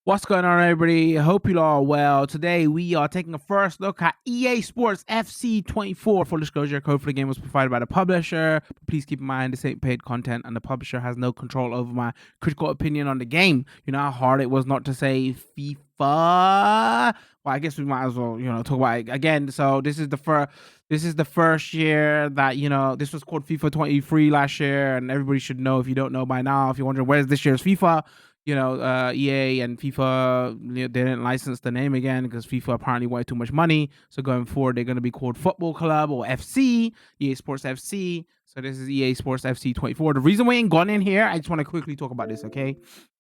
What's going on, everybody? Hope you all are well. Today, we are taking a first look at EA Sports FC 24. Full disclosure, code for the game was provided by the publisher. Please keep in mind this ain't paid content, and the publisher has no control over my critical opinion on the game. You know how hard it was not to say FIFA? Well, I guess we might as well, talk about it again. So this is the first year that, this was called FIFA 23 last year, and everybody should know if you don't know by now. If you're wondering where's this year's FIFA, EA and FIFA, they didn't license the name again because FIFA apparently wanted too much money. So going forward, they're going to be called Football Club or FC, EA Sports FC. So this is EA Sports FC 24. The reason we ain't gone in here, I just want to quickly talk about this, okay?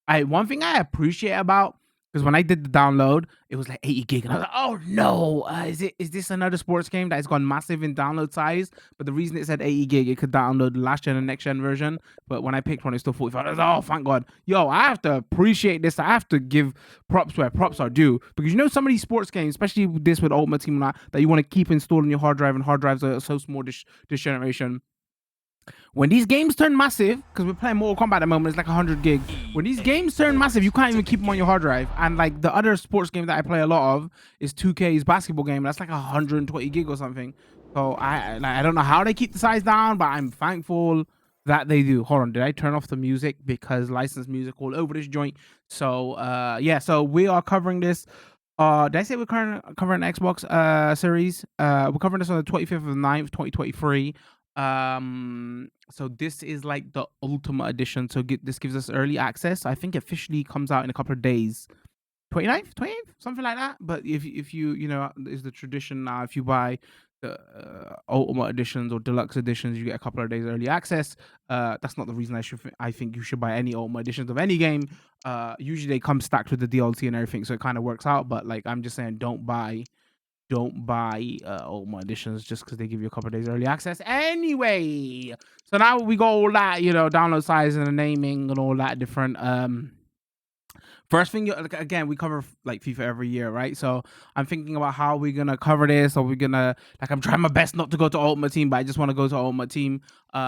One thing I appreciate about, because when I did the download, it was like 80 gig, and I was like, "Oh no, is this another sports game that's gone massive in download size?" But the reason it said 80 gig, it could download the last gen and next gen version. But when I picked one, it's still 45. I was like, "Oh, thank God!" Yo, I have to appreciate this. I have to give props where props are due, because some of these sports games, especially this with Ultimate Team, that you want to keep installed on your hard drive, and hard drives are so small this generation. When these games turn massive, because we're playing Mortal Kombat at the moment, it's like 100 gig. When these games turn massive, you can't even keep them on your hard drive. And like the other sports game that I play a lot of is 2K's basketball game. That's like 120 gig or something. So I don't know how they keep the size down, but I'm thankful that they do. Hold on, did I turn off the music? Because licensed music all over this joint. So yeah, so we are covering this. Did I say we're covering Xbox series? We're covering this on the 25th of the 9th, 2023. So this is like the ultimate edition. So this gives us early access. I think officially comes out in a couple of days. 29th, 28th, something like that. But if you is the tradition now, if you buy the ultimate editions or deluxe editions, you get a couple of days early access. That's not the reason I think you should buy any ultimate editions of any game. Usually they come stacked with the DLC and everything, so it kind of works out. But like, I'm just saying, don't buy ultimate editions just because they give you a couple of days early access anyway. So now we got all that, download size and the naming and all that different. First thing, again, we cover like FIFA every year, right? So I'm thinking about how we're gonna cover this. Or we're gonna, like, I'm trying my best not to go to Ultimate Team, but I just want to go to Ultimate Team. So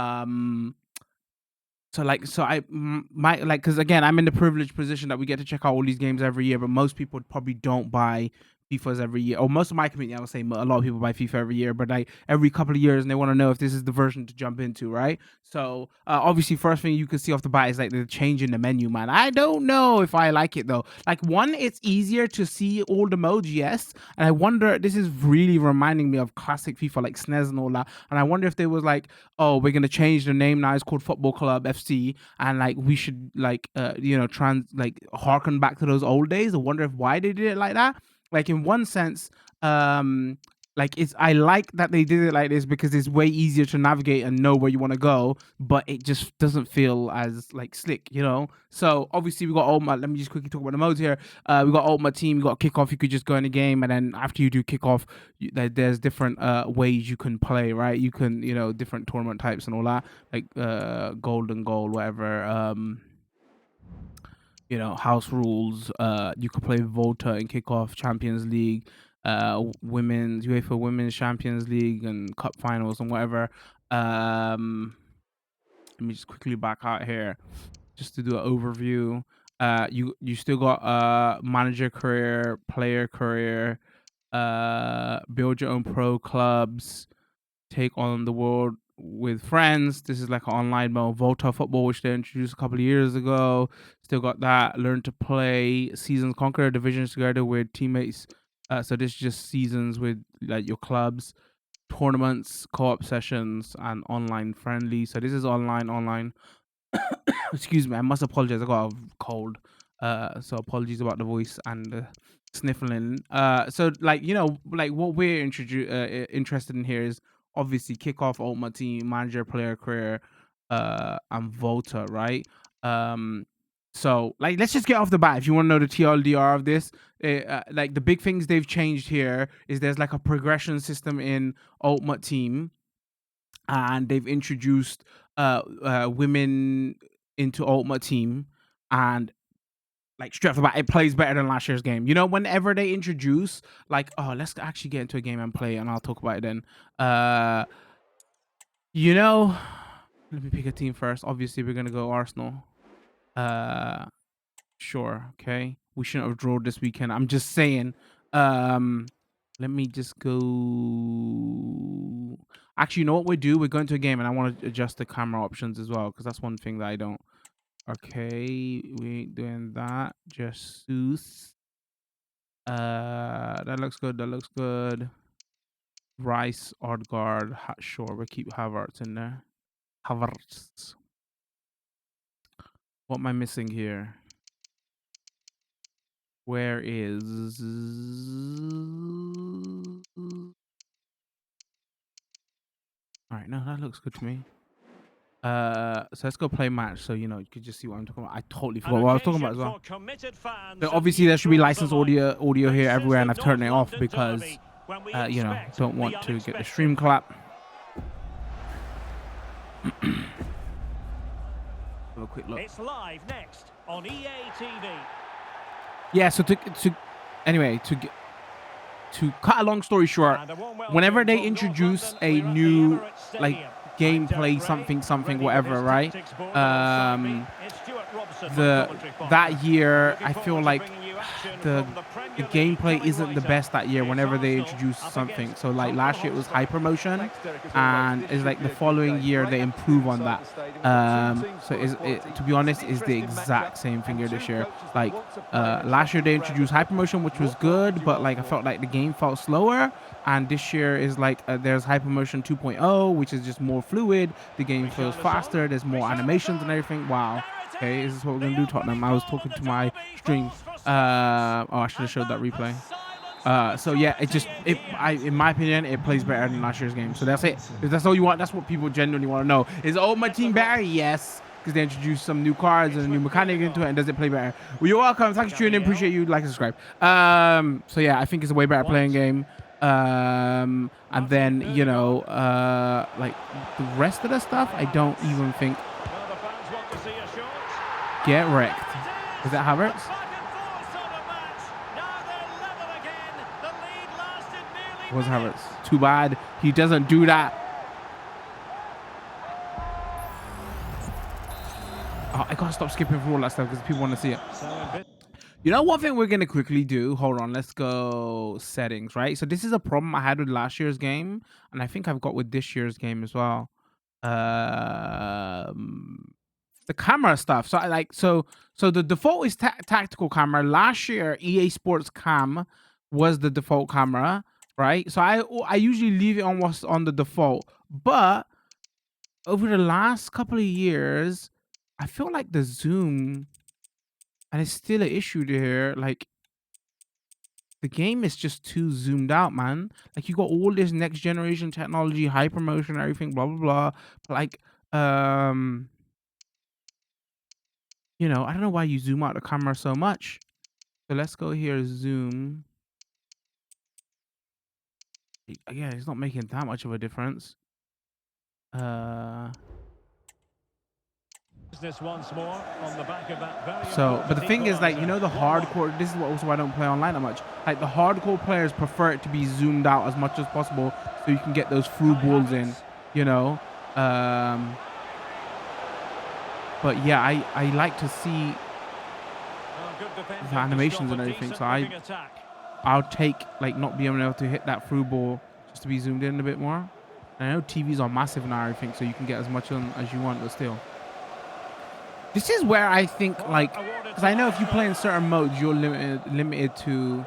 I might, like, because again, I'm in the privileged position that we get to check out all these games every year, but most people probably don't buy FIFAs every year. Or most of my community, I would say a lot of people buy FIFA every year, but like every couple of years, and they want to know if this is the version to jump into, right? So obviously, first thing you can see off the bat is like the change in the menu, man. I don't know if I like it though. Like, one, it's easier to see all the modes, yes, and I wonder, this is really reminding me of classic FIFA, like SNES and all that. And I wonder if they was like, oh, we're gonna change the name now, it's called Football Club FC, and like we should like harken back to those old days. I wonder if why they did it like that. Like, in one sense, like, I like that they did it like this because it's way easier to navigate and know where you want to go, but it just doesn't feel as like slick, So obviously we got Ultimate. Let me just quickly talk about the modes here. We got Ultimate Team, we got Kickoff. You could just go in the game, and then after you do Kickoff, there's different ways you can play, right? You can, different tournament types and all that, like golden goal, whatever. House rules. You could play Volta and Kickoff, Champions League, women's UEFA Women's Champions League and Cup finals and whatever. Let me just quickly back out here just to do an overview. You still got manager career, player career, build your own pro clubs, take on the world with friends. This is like an online mode. Volta football, which they introduced a couple of years ago. Still got that. Learn to play seasons, conquer divisions together with teammates. So this is just seasons with like your clubs, tournaments, co-op sessions, and online friendly. So this is online. Excuse me, I must apologize. I got a cold. So apologies about the voice and sniffling. So like, like what we're interested in here is obviously Kickoff, Ultimate Team, Manager, Player Career, and Volta, right? So like, let's just get off the bat. If you want to know the TLDR of this, like the big things they've changed here is there's like a progression system in Ultimate Team, and they've introduced women into Ultimate Team, and like straight off the bat, it plays better than last year's game. Whenever they introduce like, oh, let's actually get into a game and play, and I'll talk about it then. Let me pick a team first. Obviously, we're gonna go Arsenal. Sure, okay. we shouldn't have drawn this weekend. I'm just saying. Let me just go. Actually, you know what we do? We're going to a game, and I want to adjust the camera options as well, because that's one thing that I don't. Okay, we ain't doing that. Just that looks good. That looks good. Rice, Odegaard, sure. We'll keep Havertz in there. Havertz. What am I missing here? Where is? All right, no, that looks good to me. So let's go play match, so you know you could just see what I'm talking about. I totally forgot what I was talking about as well. So obviously there should be licensed audio here everywhere, and I've turned it off because you know, don't want to get the stream clap. Have a quick look. It's live next on EA TV. Yeah, so to cut a long story short, whenever they introduce a new like gameplay something whatever, right, that year I feel like the gameplay isn't the best that year whenever they introduce something. So like last year it was hypermotion, and it's like the following year they improve on that. So to be honest, is the exact same thing here this year. Like last year they introduced hypermotion, which was good, but like I felt like the game felt slower. And this year is like there's hypermotion 2.0, which is just more fluid. The game feels faster. There's more animations and everything. Wow. Okay, this is what we're gonna do, Tottenham. I was talking to my stream. Oh, I should have showed that replay. So yeah, in my opinion, it plays better than last year's game. So that's it. If that's all you want, that's what people genuinely want to know. Is my team better? Yes, because they introduced some new cards and a new mechanic into it. And does it play better? Well, you're welcome. Thanks for tuning in. Appreciate you. Like and subscribe. So yeah, I think it's a way better playing game. And then you know, like the rest of the stuff, I don't even think. Get wrecked. Is that Havertz? Was Havertz? Too bad he doesn't do that. Oh, I gotta stop skipping through all that stuff because people want to see it. You know, one thing we're gonna quickly do. Hold on, let's go settings. Right. So this is a problem I had with last year's game, and I think I've got with this year's game as well. The camera stuff. So I like so the default is tactical camera. Last year EA Sports Cam was the default camera, right? So I usually leave it on what's on the default, but over the last couple of years I feel like the zoom, and it's still an issue there, like the game is just too zoomed out, man. Like you got all this next generation technology, hypermotion, everything, blah blah blah, but like you know, I don't know why you zoom out the camera so much. So let's go here, zoom. Yeah, it's not making that much of a difference. Once more on the back of that so, but the thing is, like, you know, the hardcore, this is what also why I don't play online that much. Like the hardcore players prefer it to be zoomed out as much as possible so you can get those through balls in, you know. But yeah, I like to see the animations and everything, so I'll take like not being able to hit that through ball just to be zoomed in a bit more. And I know TVs are massive now, I think, so you can get as much on as you want, but still. This is where I think, like, because I know if you play in certain modes, you're limited to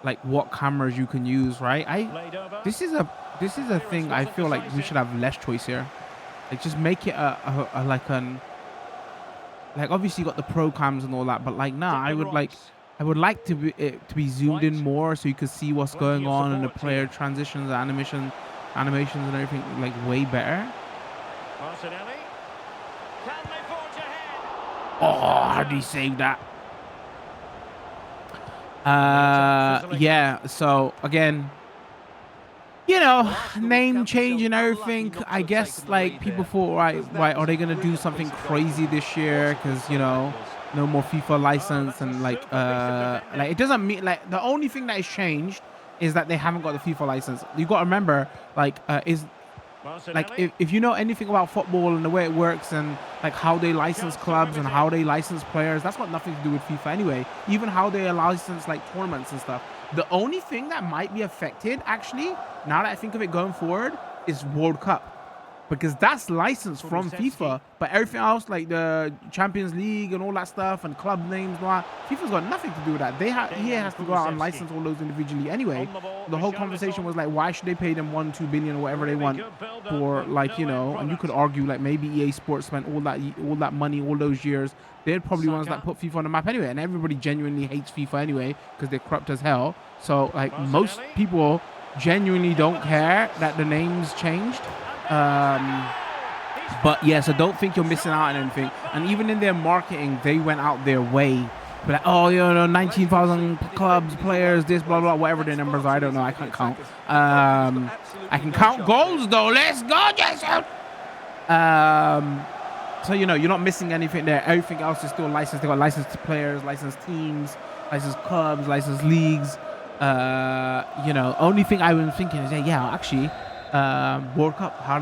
like what cameras you can use, right? This is a thing I feel like we should have less choice here. Like just make it a like obviously you got the pro cams and all that, but like nah, I would like to be zoomed in more so you could see what's going on in the player transitions, animations and everything, like way better. Oh, how did he save that? Yeah, so again, you know, name change and everything. I guess like people thought, right, are they gonna do something crazy this year? Because you know, no more FIFA license and like it doesn't mean like the only thing that has changed is that they haven't got the FIFA license. You got to remember, like like if you know anything about football and the way it works and like how they license clubs and how they license players, that's got nothing to do with FIFA anyway. Even how they license like tournaments and stuff. The only thing that might be affected, actually, now that I think of it going forward, is World Cup. Because that's licensed from FIFA, but everything else, like the Champions League and all that stuff and club names and all that, FIFA's got nothing to do with that. EA has to go out and license all those individually anyway. The whole conversation was like, why should they pay them 1-2 billion or whatever they want for, like, you know, and you could argue like maybe EA Sports spent all that money all those years. They're probably ones that put FIFA on the map anyway, and everybody genuinely hates FIFA anyway because they're corrupt as hell. So like most people genuinely don't care that the names changed. But yeah, so don't think you're missing out on anything. And even in their marketing, they went out their way. But like, oh, you know, 19,000 clubs, players, this, blah, blah, whatever their numbers are. I don't know. I can't count. I can count goals though. Let's go, Jason. So, you know, you're not missing anything there. Everything else is still licensed. They got licensed players, licensed teams, licensed clubs, licensed leagues. You know, only thing I was thinking is, yeah, actually, World Cup, how are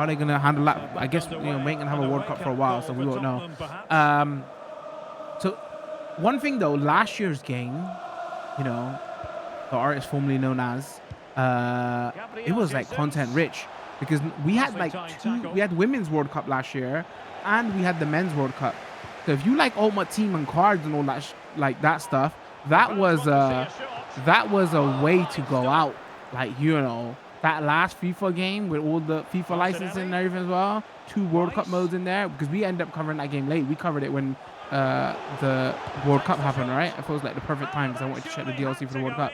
they gonna handle that? I guess, you know, we ain't gonna have a World Cup for a while, so we won't know. So one thing though, last year's game, you know, the artist formerly known as, it was like content rich because we had like we had women's World Cup last year and we had the men's World Cup. So if you like Ultimate Team and cards and all that like that stuff, that was a way to go out. Like, you know, that last FIFA game with all the FIFA licensing and everything as well, 2 World Cup modes in there, because we ended up covering that game late. We covered it when the World Cup happened, right? I thought it was like the perfect time because I wanted to check the DLC for the World Cup.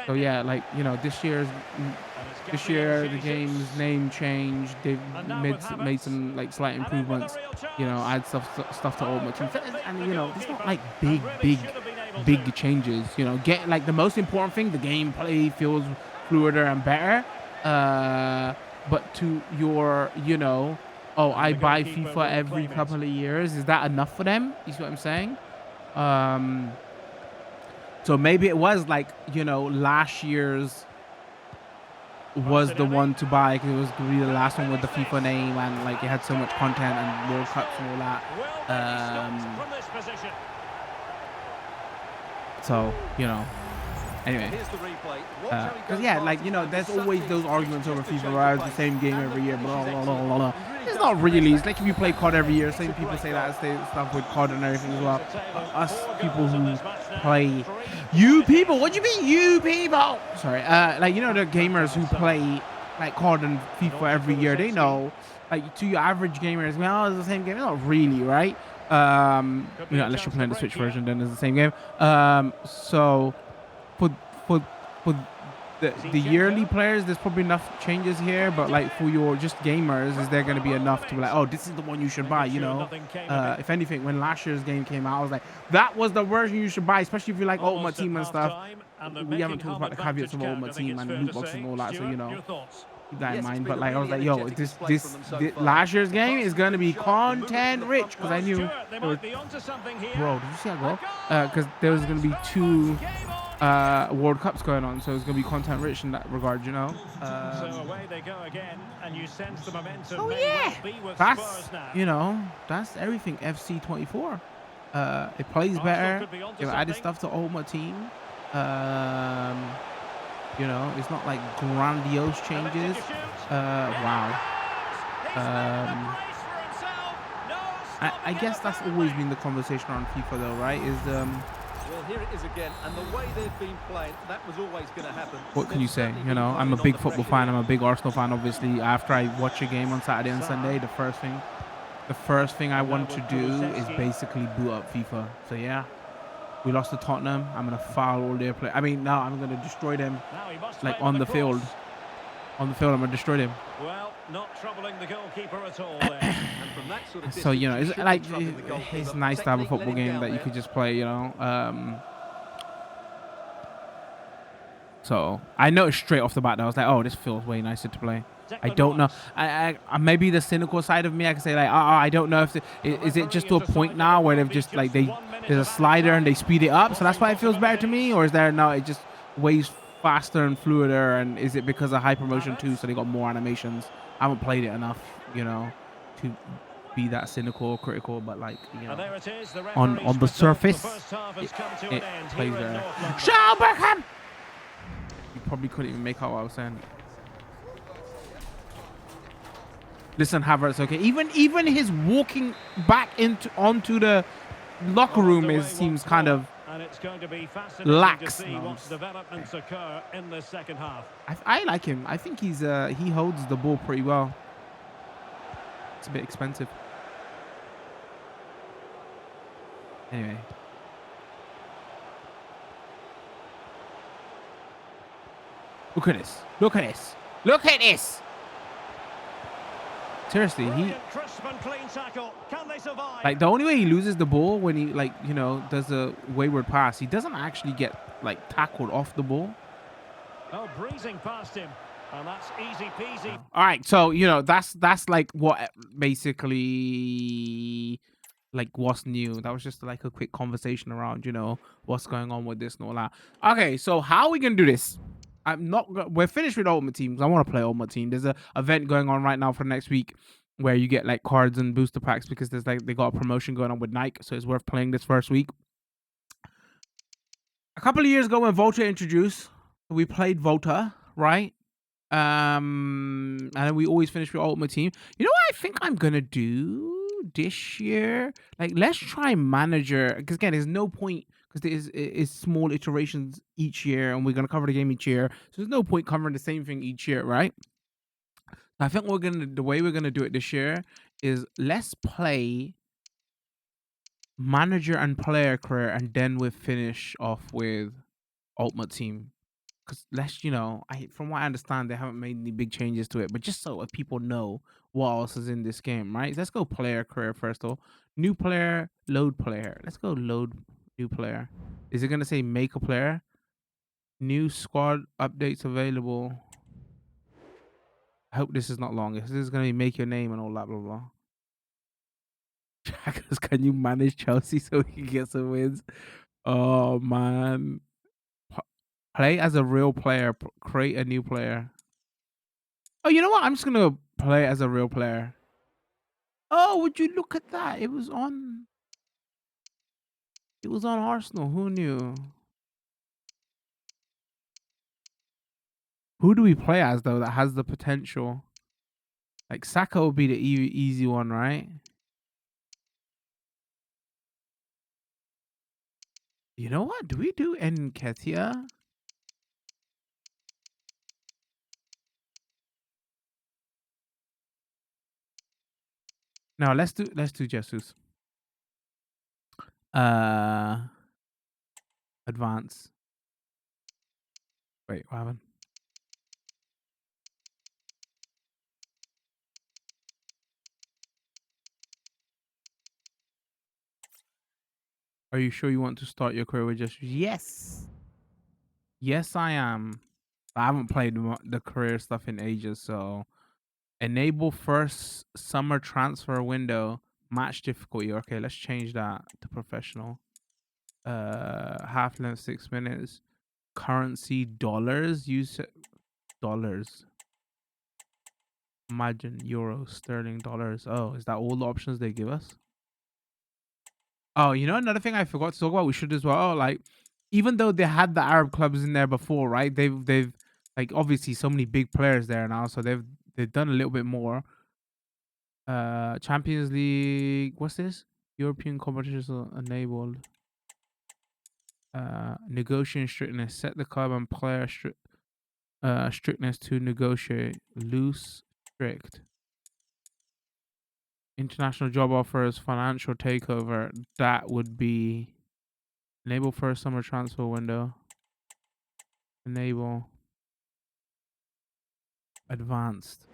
So yeah, like, you know, this year the game's name changed. They've made some like slight improvements, you know, add stuff to Ultimate Team, and you know, it's not like big changes. You know, get like the most important thing, the gameplay feels fluider and better, but to your, you know, oh, I buy FIFA every couple of years, is that enough for them? You see what I'm saying? So maybe it was like, you know, last year's was the one to buy because it was really the last one with the FIFA name and like it had so much content and World Cups and all that. So, you know, anyway, because yeah, like, you know, there's always those arguments over FIFA where it's the same game every year, blah, blah, blah, blah, blah. It's not really. It's like if you play COD every year, same people say that stuff with COD and everything as well. Us people who play, you people, what do you mean you people? Sorry, like, you know, the gamers who play like COD and FIFA every year, they know, like, to your average gamers, well, it's the same game. It's not really, right? You know, unless you're playing the Switch version, then it's the same game. So for the yearly players, there's probably enough changes here, but like for your just gamers, is there going to be enough to be like, oh, this is the one you should buy, you know? If anything, when last year's game came out, I was like, that was the version you should buy, especially if you like Ultimate Team and stuff. We haven't talked about the caveats of Ultimate Team and loot boxes and all that, so, you know, keep that in mind. But like, I was like, yo, this last year's game is going to be content rich, because I knew there was, bro, did you see that goal? Because there was going to be 2 World Cups going on, so it's gonna be content rich in that regard, you know. So away they go again, and you sense the momentum. Oh yeah, that's, you know, that's everything. FC 24. It plays better. They've added stuff to Ultimate Team. You know, it's not like grandiose changes. Wow. I guess that's always been the conversation on FIFA, though, right? Is well, here it is again, and the way they've been playing, that was always going to happen. What can you say? You know, I'm a big football fan. I'm a big Arsenal fan, obviously. After I watch a game on Saturday and Sunday, the first thing I want to do is basically boot up FIFA. So yeah, we lost to Tottenham. I'm gonna foul all their play. I mean, no, I'm gonna destroy them, like on the field. On the field, I'm gonna destroy them. Well, not troubling the goalkeeper at all there. And from that sort of so, you know, it's like, it's nice to have a football game that you could just play, you know. So I noticed straight off the bat that I was like, oh, this feels way nicer to play. I don't know. I maybe the cynical side of me, I can say like, I don't know if is it just to a point now where they've just like there's a slider and they speed it up, so that's why it feels better to me, or is there no? It just faster and fluider, and is it because of high promotion too, Havertz. so they got more animations? I haven't played it enough, you know, to be that cynical or critical, but like, you And know, there it is. The on referee's the whistle. The surface, first half has it, come to it an end plays here in there. North London. Shao Beckham! You probably couldn't even make out what I was saying. Listen, Havertz, okay. Even his walking back into onto the locker Well, room underway seems once kind more, of and it's going to be fascinating to lax. see No, what developments occur in the second half. I like him. I think he holds the ball pretty well. It's a bit expensive. Anyway. Look at this. Look at this. Look at this. Seriously, Brilliant, crisp and clean tackle. Can they survive? like the only way he loses the ball when he like, you know, does a wayward pass, he doesn't actually get like tackled off the ball. Oh, breezing past him. And that's easy peasy. All right, so you know that's like what basically like what's new. That was just like a quick conversation around, you know, what's going on with this and all that. Okay, so how are we gonna do this? We're finished with Ultimate Team because I want to play Ultimate Team. There's a event going on right now for next week where you get like cards and booster packs because there's like they got a promotion going on with Nike, so it's worth playing this first week. A couple of years ago when Volta introduced, we played Volta, right? And then we always finish with Ultimate Team. You know what I think I'm gonna do this year? Like, let's try Manager, because again, there's no point because there is small iterations each year, and we're gonna cover the game each year. So there's no point covering the same thing each year, right? I think the way we're gonna do it this year is let's play Manager and Player Career, and then we finish off with Ultimate Team. Because let's, you know, from what I understand, they haven't made any big changes to it. But just so people know what else is in this game, right? Let's go player career first, though. New player, load player. Let's go load new player. Is it gonna say make a player? New squad updates available. I hope this is not long. This is gonna be make your name and all that blah blah. Jackers, can you manage Chelsea so we can get some wins? Oh man. Play as a real player. Create a new player. Oh, you know what? I'm just gonna play as a real player. Oh, would you look at that? It was on Arsenal. Who knew? Who do we play as though that has the potential? Like Saka would be the easy one, right? You know what? Do we do Nketiah? No, let's do Jesus. Uh Advance. Wait, what happened? Are you sure you want to start your career with Jesus? Yes. Yes, I am. I haven't played the career stuff in ages, so enable first summer transfer window match difficulty. Okay, let's change that to professional. Half length 6 minutes. Currency dollars. Use dollars. Imagine euros, sterling, dollars. Oh, is that all the options they give us? Oh, you know another thing I forgot to talk about. We should as well. Like, even though they had the Arab clubs in there before, right? They've like obviously so many big players there now, so they've done a little bit more. Champions League. What's this? European competitions are enabled. Negotiating strictness. Set the club and player strictness to negotiate. Loose, strict. International job offers, financial takeover. That would be enable first summer transfer window. Enable advanced.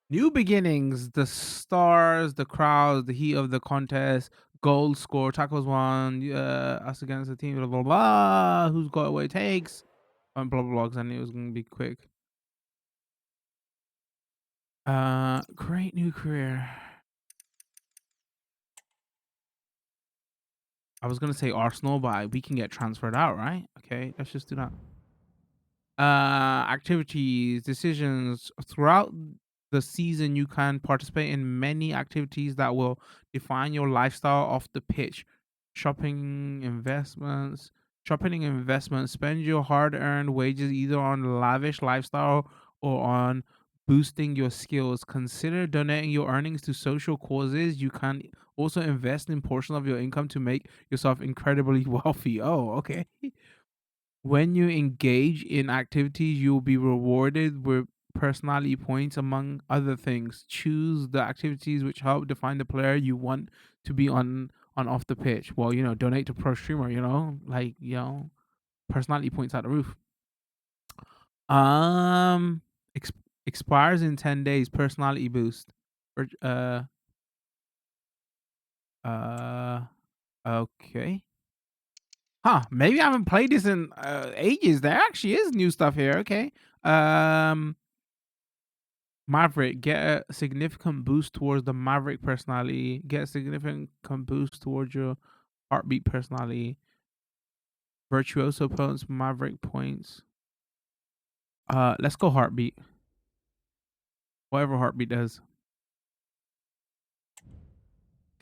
New beginnings, the stars, the crowds, the heat of the contest, goal score, tackles won, us against the team, blah blah blah. Who's got what it takes? Blah blah blah. Because I knew it was gonna be quick. Create new career. I was gonna say Arsenal, but we can get transferred out, right? Okay, let's just do that. Activities, decisions throughout the season. You can participate in many activities that will define your lifestyle off the pitch. Shopping, investments, shopping and investments. Spend your hard-earned wages either on lavish lifestyle or on boosting your skills. Consider donating your earnings to social causes. You can also invest in portion of your income to make yourself incredibly wealthy. Oh, okay. When you engage in activities, you'll be rewarded with personality points, among other things. Choose the activities which help define the player you want to be on off the pitch. Well, donate to pro streamer. Personality points out the roof. Um, ex- Expires in 10 days. Personality boost. Or, okay. Huh, maybe I haven't played this in ages. There actually is new stuff here. Okay. Um Maverick, get a significant boost towards the Maverick personality. Get a significant boost towards your heartbeat personality. Virtuoso opponents, Maverick points. Let's go heartbeat. Whatever heartbeat does.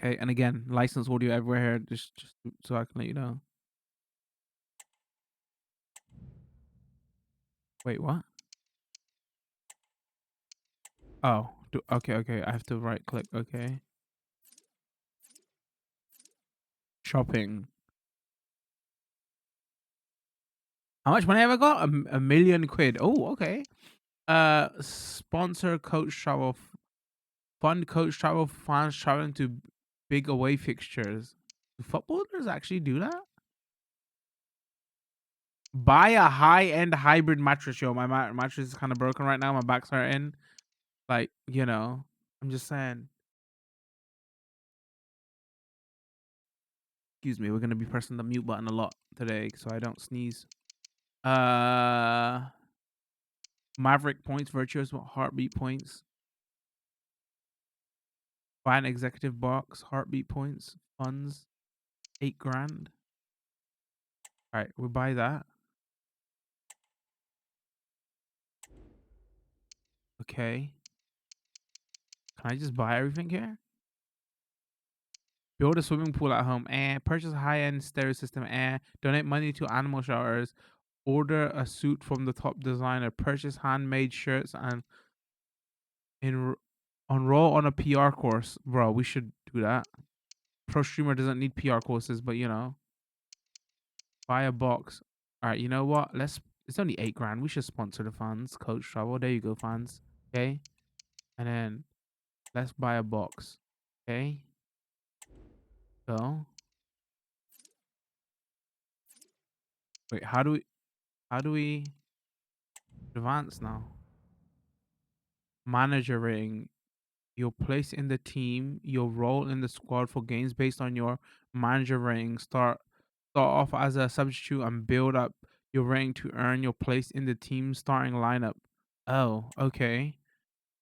Okay, and again, license audio everywhere here, just so I can let you know. Wait, what? Oh, okay. I have to right click. Okay, shopping. How much money have I got? A million quid. Oh, okay. Sponsor coach travel. Fund coach travel fans traveling to big away fixtures. Do footballers actually do that? Buy a high-end hybrid mattress. Yo, my mattress is kind of broken right now. My back's hurting. Like, I'm just saying. Excuse me. We're gonna be pressing the mute button a lot today, so I don't sneeze. Uh, Maverick points, virtuous heartbeat points. Buy an executive box, heartbeat points, funds, 8 grand. All right, we'll buy that. Okay. Can I just buy everything here? Build a swimming pool at home. Purchase a high-end stereo system. Donate money to animal shelters. Order a suit from the top designer. Purchase handmade shirts and en- enroll on a PR course. Bro, we should do that. Pro streamer doesn't need PR courses, but buy a box. All right, you know what? It's only 8 grand. We should sponsor the fans. Coach travel. There you go, fans. Okay, and then let's buy a box. Okay, so wait, how do we advance now? Manager rating. Your place in the team, your role in the squad for games based on your manager rating. Start off as a substitute and build up your rank to earn your place in the team starting lineup. Oh, okay.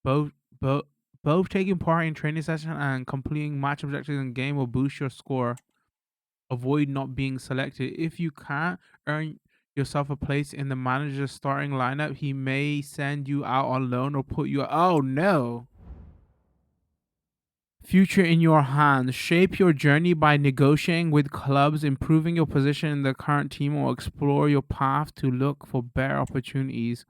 Both both both taking part in training session and completing match objectives in game will boost your score. Avoid not being selected. If you can't earn yourself a place in the manager's starting lineup, he may send you out on loan or put you. Oh no. Future in your hands. Shape your journey by negotiating with clubs, improving your position in the current team, or explore your path to look for better opportunities.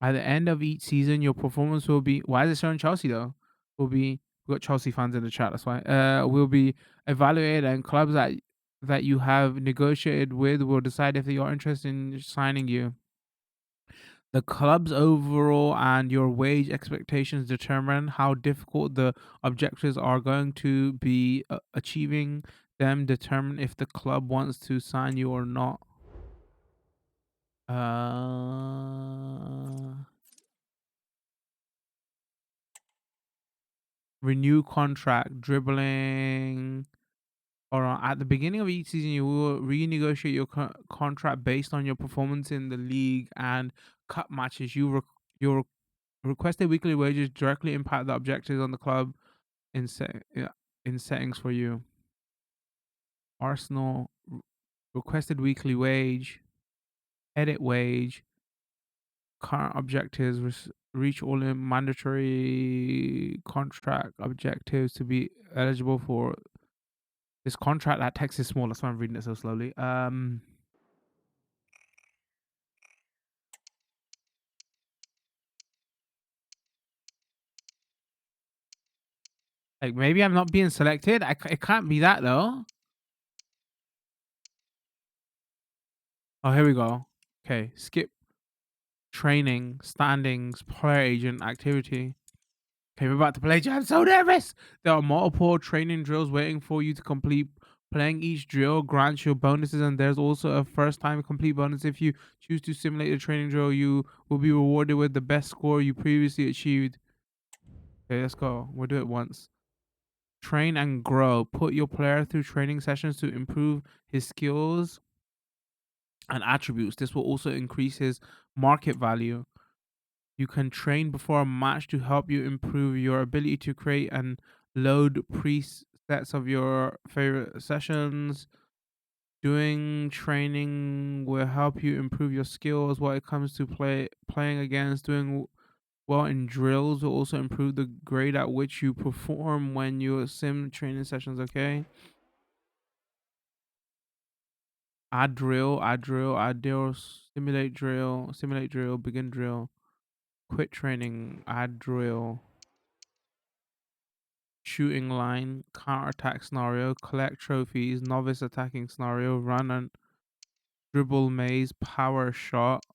At the end of each season, your performance will be. Why is it showing Chelsea though? Will be. We got Chelsea fans in the chat. That's why. Will be evaluated, and clubs that you have negotiated with will decide if they are interested in signing you. The club's overall and your wage expectations determine how difficult the objectives are going to be. Achieving them determine if the club wants to sign you or not. Uh, Renew contract, dribbling. Or at the beginning of each season, you will renegotiate your contract based on your performance in the league and cup matches. Your requested weekly wages directly impact the objectives on the club in settings for you. Arsenal requested weekly wage, edit wage. Current objectives: reach all in mandatory contract objectives to be eligible for this contract. That text is small. That's why I'm reading it so slowly. Like maybe I'm not being selected. It can't be that though. Oh, here we go. Okay, skip training, standings, player agent, activity. Okay, we're about to play. I'm so nervous. There are multiple training drills waiting for you to complete. Playing each drill grants you bonuses, and there's also a first time complete bonus. If you choose to simulate a training drill, you will be rewarded with the best score you previously achieved. Okay, let's go. We'll do it once. Train and grow. Put your player through training sessions to improve his skills and attributes. This will also increase his market value. You can train before a match to help you improve your ability to create and load presets of your favorite sessions. Doing training will help you improve your skills when it comes to playing against. Doing well in drills will also improve the grade at which you perform when you sim training sessions. Okay. Add drill, simulate drill, begin drill, quit training, add drill, shooting line, counter attack scenario, collect trophies, novice attacking scenario, run and dribble maze, power shot,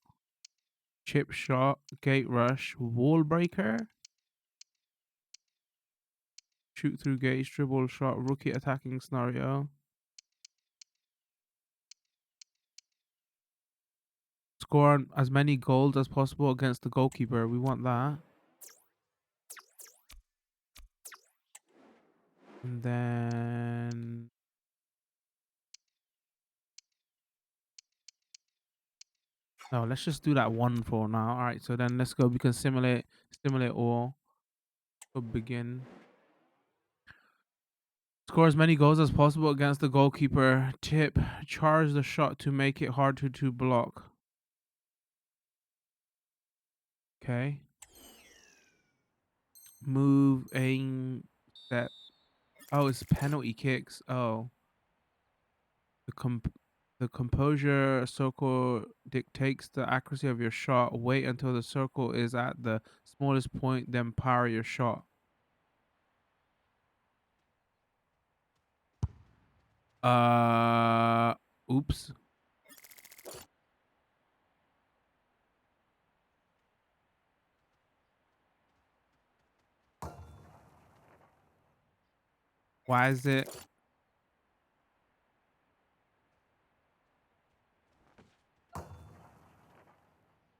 chip shot, gate rush, wall breaker, shoot through gates, dribble shot, rookie attacking scenario. Score as many goals as possible against the goalkeeper. We want that. And then no, let's just do that one for now. All right, so then let's go. We can simulate all. So begin. Score as many goals as possible against the goalkeeper. Tip: charge the shot to make it harder to block. Okay. Move, aim, set. Oh, it's penalty kicks. Oh, the composure circle dictates the accuracy of your shot. Wait until the circle is at the smallest point, then power your shot. Oops. Why is it?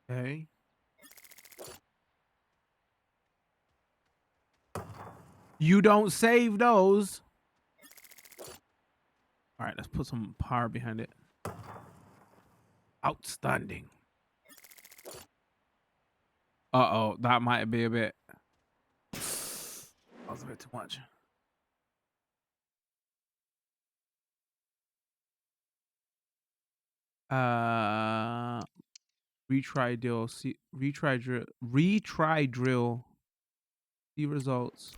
Okay. You don't save those. All right, let's put some power behind it. Outstanding. Uh-oh, that might be a bit. That was a bit too much. Retry drill. See, retry drill. Retry drill. See results.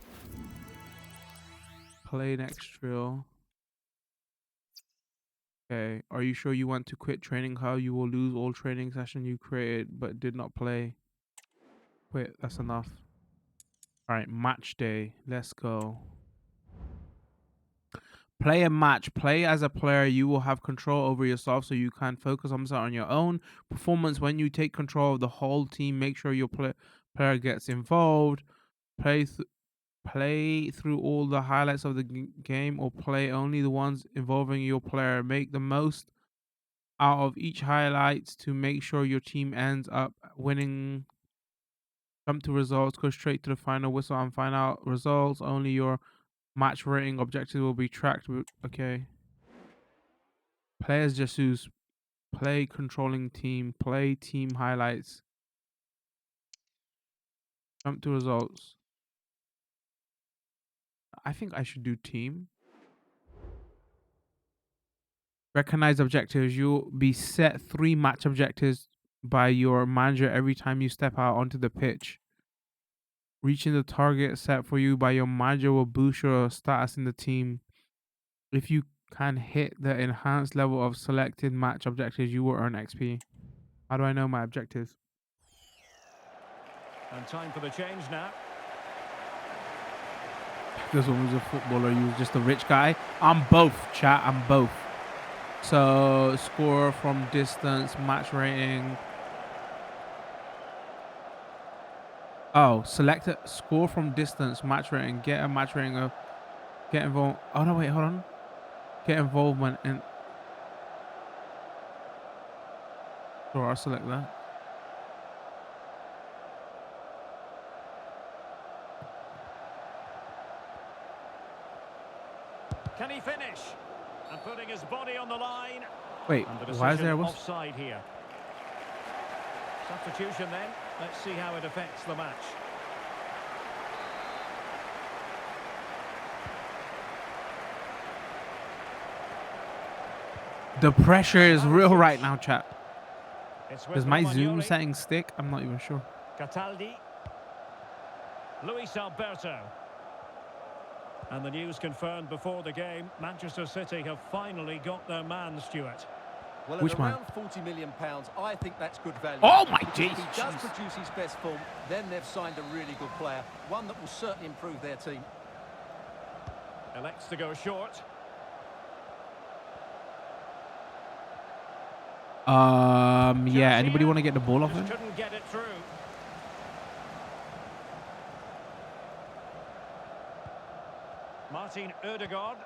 Play next drill. Okay. Are you sure you want to quit training? How you will lose all training session you created but did not play. Quit. That's enough. All right. Match day. Let's go. Play a match. Play as a player. You will have control over yourself, so you can focus on your own performance. When you take control of the whole team, make sure your player gets involved. Play through all the highlights of the game, or play only the ones involving your player. Make the most out of each highlights to make sure your team ends up winning. Jump to results. Go straight to the final whistle and find out results. Only your match rating objectives will be tracked. Okay. Players just use play controlling team. Play team highlights. Jump to results. I think I should do team. Recognize objectives. You'll be set 3 match objectives by your manager every time you step out onto the pitch. Reaching the target set for you by your manager will boost your status in the team. If you can hit the enhanced level of selected match objectives, you will earn XP. How do I know my objectives? And time for the change now. This one was a footballer, you was just a rich guy. I'm both, chat, I'm both. So, score from distance, match rating. Oh, select a score from distance, match rating, get a match rating of, get involved. Oh, no, wait, hold on. Get involvement in. Sure, I'll select that. Can he finish? And putting his body on the line. Wait, And the why is there a decision offside here? Substitution then. Let's see how it affects the match. The pressure is real right now, chat. It's with Does my zoom Romagnoli. settings stick? I'm not even sure. Cataldi. Luis Alberto. And the news confirmed before the game, Manchester City have finally got their man, Stuart. Well, Which at man? around £40 million, I think that's good value. Oh my Because days! if he does produce his best form, then they've signed a really good player, one that will certainly improve their team. Elects to go short. Yeah. Anybody want to get the ball off him? Just couldn't get it through. Martin Ødegaard.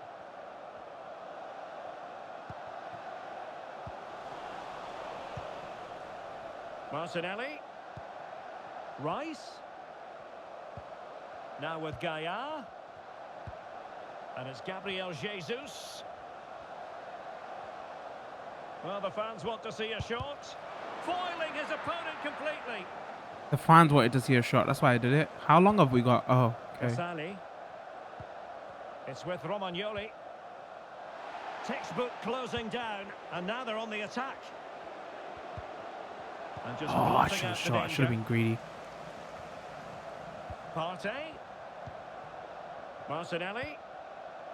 Martinelli. Rice. Now with Gaia. And it's Gabriel Jesus. Well, the fans want to see a shot. Foiling his opponent completely. The fans wanted to see a shot. That's why I did it. How long have we got? Oh, okay. Casali. It's with Romagnoli. Textbook closing down, and now they're on the attack. And just Oh, I blotting should have out the shot. I should have danger. been greedy. Partey. Martinelli.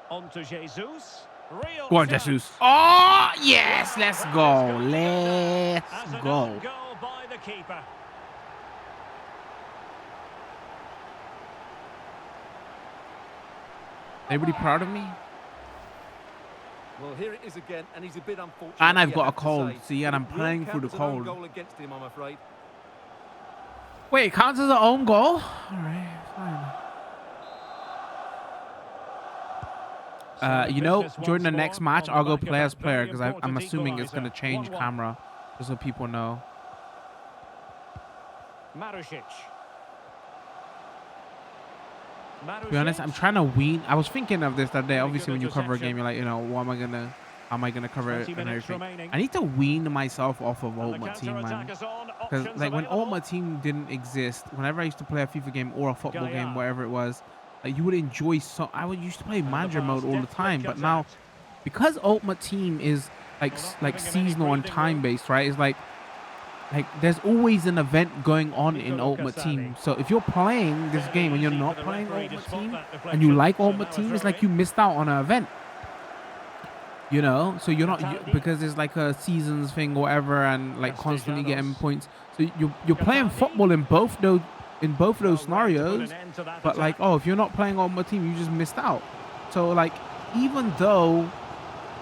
On to Jesus. Real Go on, chance. Jesus. Oh, yes. Let's Well, go. it's gone Let's as an go. own goal by the keeper. Everybody proud of me? Well, here it is again, and he's a bit unfortunate. And I've you got a have to cold, say. see, and I'm But it will playing count through the as an own cold. goal against him, I'm afraid. Wait, it counts as an own goal? All right, fine. You know, during the next match, I'll go play as player because I'm assuming it's going to change camera, just so people know. Marušić. To be honest, I'm trying to wean. I was thinking of this that day. Obviously, when you cover a game, interception. you're like, you know, how am I gonna cover it 20 and minutes everything. remaining. I need to wean myself off of And the Ultimate Team, man. counter-attack is on. Because Options like when available. Ultimate Team didn't exist, whenever I used to play a FIFA game or a football Gaia. game, wherever it was, like you would enjoy. So I would used to play And the manager pass mode all the deftly time, but cut now out. because Ultimate Team is like Well, not like giving him any seasonal and breathing time room. based, right? It's like there's always an event going on in Nicola Ultimate Casali. Team. So if you're playing this game and you're Easy not for the playing referee to Ultimate spot Team that and you deflection. like So Ultimate now a Team, it's throw like you in. missed out on an event. You know, so you're not Cataldi. because it's like a seasons thing or whatever, and like constantly getting Castellanos. points. So you're playing Cataldi. football in both those Well, scenarios. right to put an end to that But like, attack. oh, if you're not playing Ultimate Team, you just missed out. So like, even though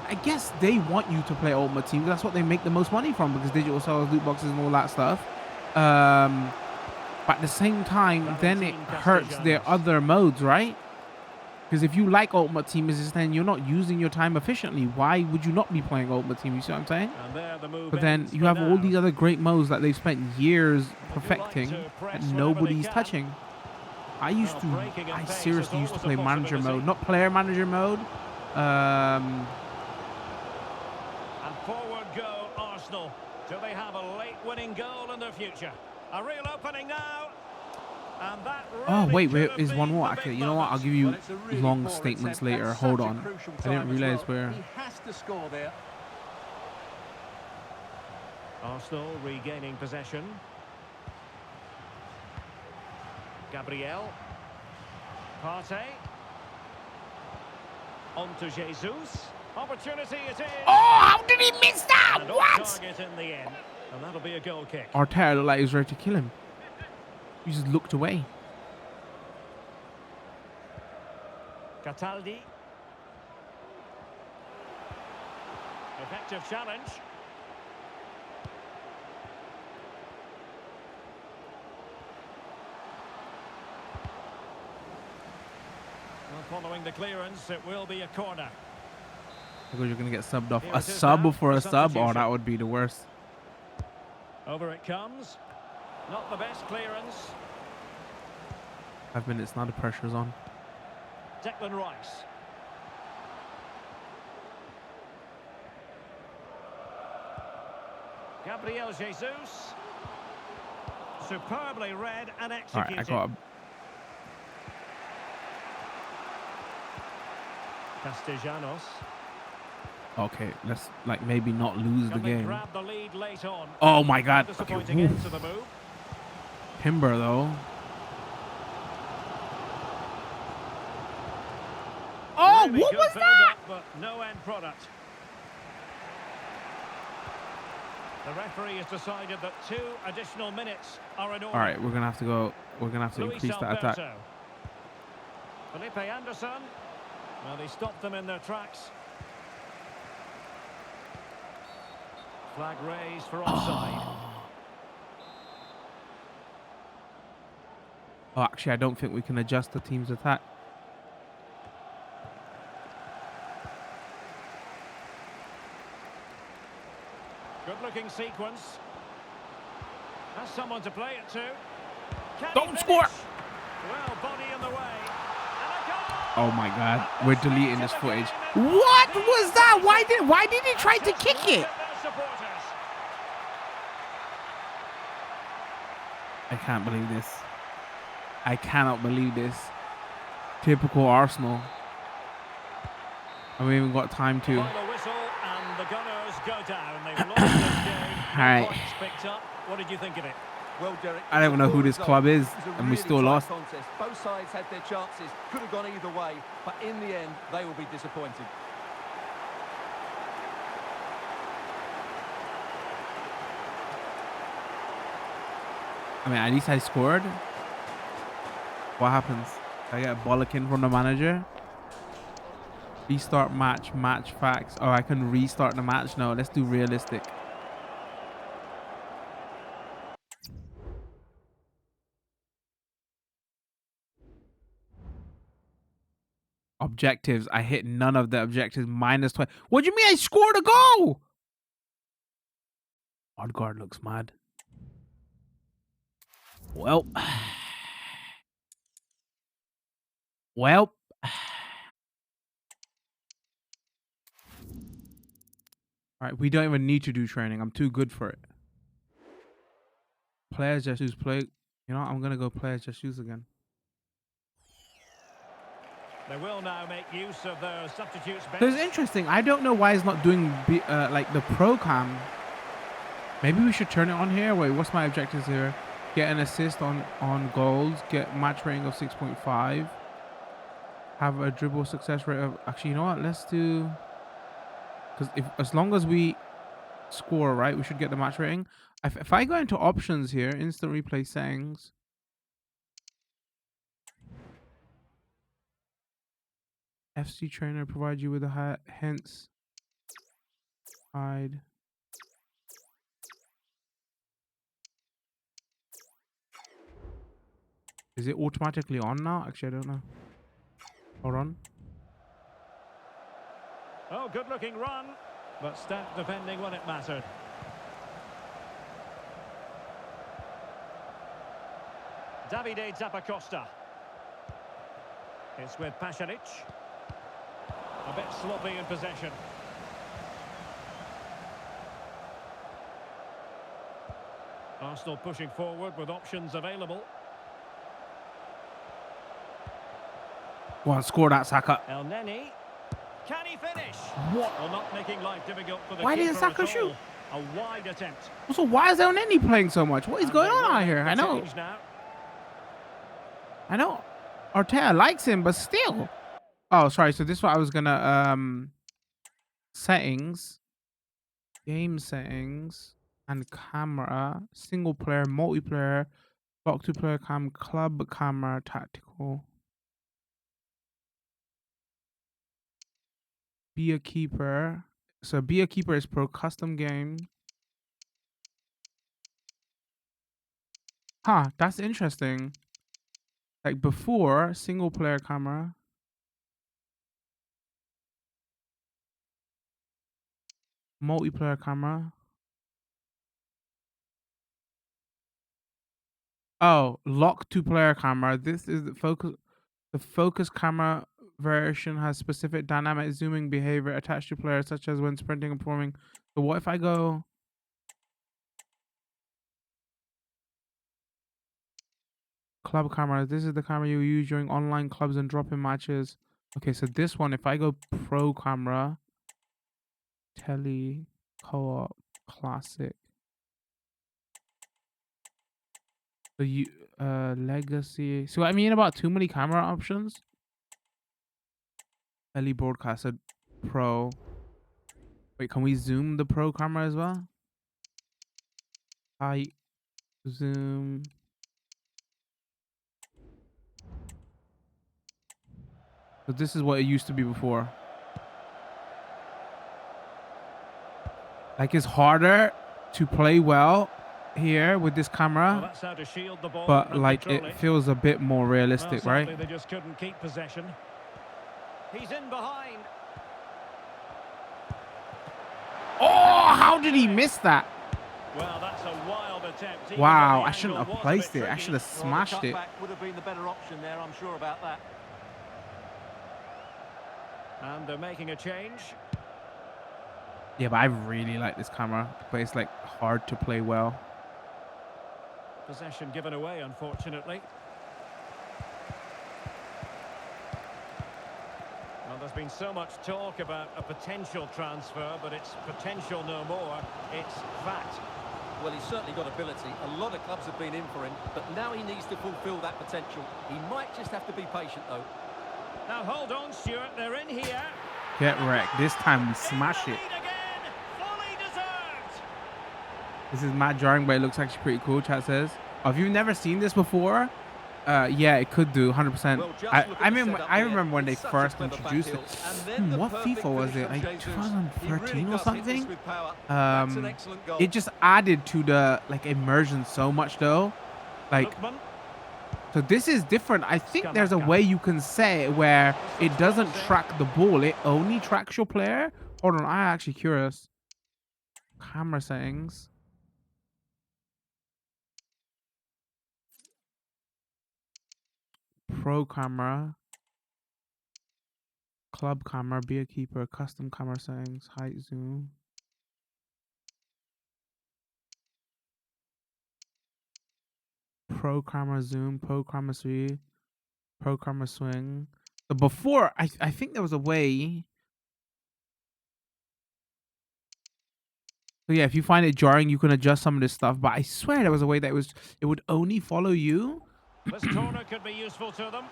I guess they want you to play Ultimate Team, that's what they make the most money from, because digital sales, loot boxes, and all that stuff. But at the same time, then it hurts their Castellanos. other modes, right? Because if you like Ultimate Team, it's just then you're not using your time efficiently. Why would you not be playing Ultimate Team? You see what I'm saying? And there the move But then ends you for have all now. these other great modes that they've spent years Would you like perfecting to press that wherever they nobody's can? touching. I seriously used to play always a manager possibility. mode, not player manager mode. And forward go Arsenal. Do they have a late winning goal in their future? A real opening now. And that Oh really wait, could wait, have is one been more the actually. big You know what? I'll moment. give you Well, it's a really long poor statements attempt. later. That's Hold such a on. crucial I time didn't as realize well. where. He has to score there. Arsenal regaining possession. Gabriel. Partey. On to Jesus. Opportunity it is. Oh, how did he miss that? And What? off target in the end. And that'll be a goal kick. Arteta looked like he was ready to kill him. He just looked away. Cataldi. Effective challenge. Well, following the clearance, it will be a corner. Because you're going to get subbed off. Here A it is sub now, for a sub? Oh, substitution. that would be the worst. Over it comes. Not the best clearance. 5 minutes now, the pressure's on. Declan Rice. Gabriel Jesus. Superbly read and executed. Alright, I got Castellanos. Okay, let's like maybe not lose the Can they game. grab the lead late on? Oh my god. Okay, Disappointing end to the move. Timber though. Oh, Really what good was build that? up, but no end product. The referee has decided that 2 additional minutes are in order. Alright, we're gonna have to go. We're gonna have to Luis increase that attack. Alberto. Felipe Anderson. Well, he stopped them in their tracks. Flag raised for offside. Oh, actually, I don't think we can adjust the team's attack. Good-looking sequence. Has someone to play it to. Can he Don't finish? score! Well, body in the way. And a goal! Oh my god, we're deleting this footage. What was that? Why did he try to kick it? I can't believe this. I cannot believe this. Typical Arsenal. I haven't even got time to. Final whistle and the Gunners go down. They've lost this game. All right. Points picked up. What did you think of it? Well, Derek, I don't even know who this club is, and we still lost. Contest. Both sides had their chances, could have gone either way, but in the end, they will be disappointed. I mean, at least I scored. What happens? I get a bollocking from the manager. Restart match, match facts. Oh, I can restart the match. No, let's do realistic. Objectives. I hit none of the objectives. Minus 20. What do you mean I scored a goal? Odegaard looks mad. Well. Well. Alright, we don't even need to do training. I'm too good for it. Players just use play. You know, I'm gonna go players just use again. They will now make use of their substitutes bench. So it's interesting. I don't know why it's not doing like the pro cam. Maybe we should turn it on here. Wait, what's my objectives here? Get an assist on goals. Get match rating of 6.5. Have a dribble success rate of. Actually, you know what? Let's do. Because as long as we score, right, we should get the match rating. If I go into options here, instant replay settings. FC trainer provides you with a hence hide. Is it automatically on now? Actually, I don't know. Hold on. Oh, good-looking run, but stat defending when it mattered. Davide Zappacosta. It's with Pasalic. A bit sloppy in possession. Arsenal pushing forward with options available. Go on, score that, Saka. El Neni. Can he finish? What? Well, not making life difficult for the Why didn't keeper Saka at shoot? all. A wide attempt. Also, why is Elneny playing so much? What is And going they on will out make here? the change I now. know Arteta likes him, but still. Oh, sorry. So this is what I was gonna settings, game settings, and camera, single player, multiplayer, block 2-player cam, club camera, tactical. Be a keeper. So be a keeper is pro custom game. Huh, that's interesting. Like before, single player camera. Multiplayer camera. Oh, lock 2-player camera. This is the focus. The focus camera version has specific dynamic zooming behavior attached to players, such as when sprinting and performing. So what if I go club camera? This is the camera you use during online clubs and drop-in matches. Okay, so this one, if I go pro camera, tele, co-op, classic. So you legacy. So I mean about too many camera options. Tele broadcaster pro. Wait, can we zoom the pro camera as well? Height, zoom. So this is what it used to be before. Like it's harder to play well here with this Well, camera, that's how to shield the ball but and like control it it. feels a bit more Well, realistic, sadly, right? they just couldn't keep possession. He's in behind. Oh, how did he miss that? Well, that's a wild attempt. Even Wow, though the I shouldn't angle have was a bit placed it. I tricky. should have smashed it. Cutback would have been the better option there, I'm sure about that. And they're making a change. Yeah, but I really like this camera, but it's like hard to play well. Possession given away, unfortunately. Well, there's been so much talk about a potential transfer, but it's potential no more. It's fact. Well, he's certainly got ability. A lot of clubs have been in for him, but now he needs to fulfil that potential. He might just have to be patient, though. Now hold on, Stuart. They're in here. Get wrecked. This time we smash it. Again, fully deserved. This is Matt jarring, but it looks actually pretty cool, chat says. Oh, if you've never seen this before, yeah, it could do 100%. Well, I remember when they It's such a first clever introduced it. backhill. And then the What perfect FIFA was finish it? from Like Jesus. He really 2013 or does hit this something? with power. That's an excellent goal. It just added to the like immersion so much though. Like, Lookman. so this is different. I think there's a way you can say it where it doesn't track the ball. It only tracks your player. Hold on, I'm actually curious. Camera settings. Pro camera. Club camera, be a keeper, custom camera settings, height, zoom. Pro camera zoom, pro camera speed, pro camera swing. So before, I think there was a way. So yeah, if you find it jarring, you can adjust some of this stuff. But I swear there was a way that it would only follow you. This corner could be useful to them.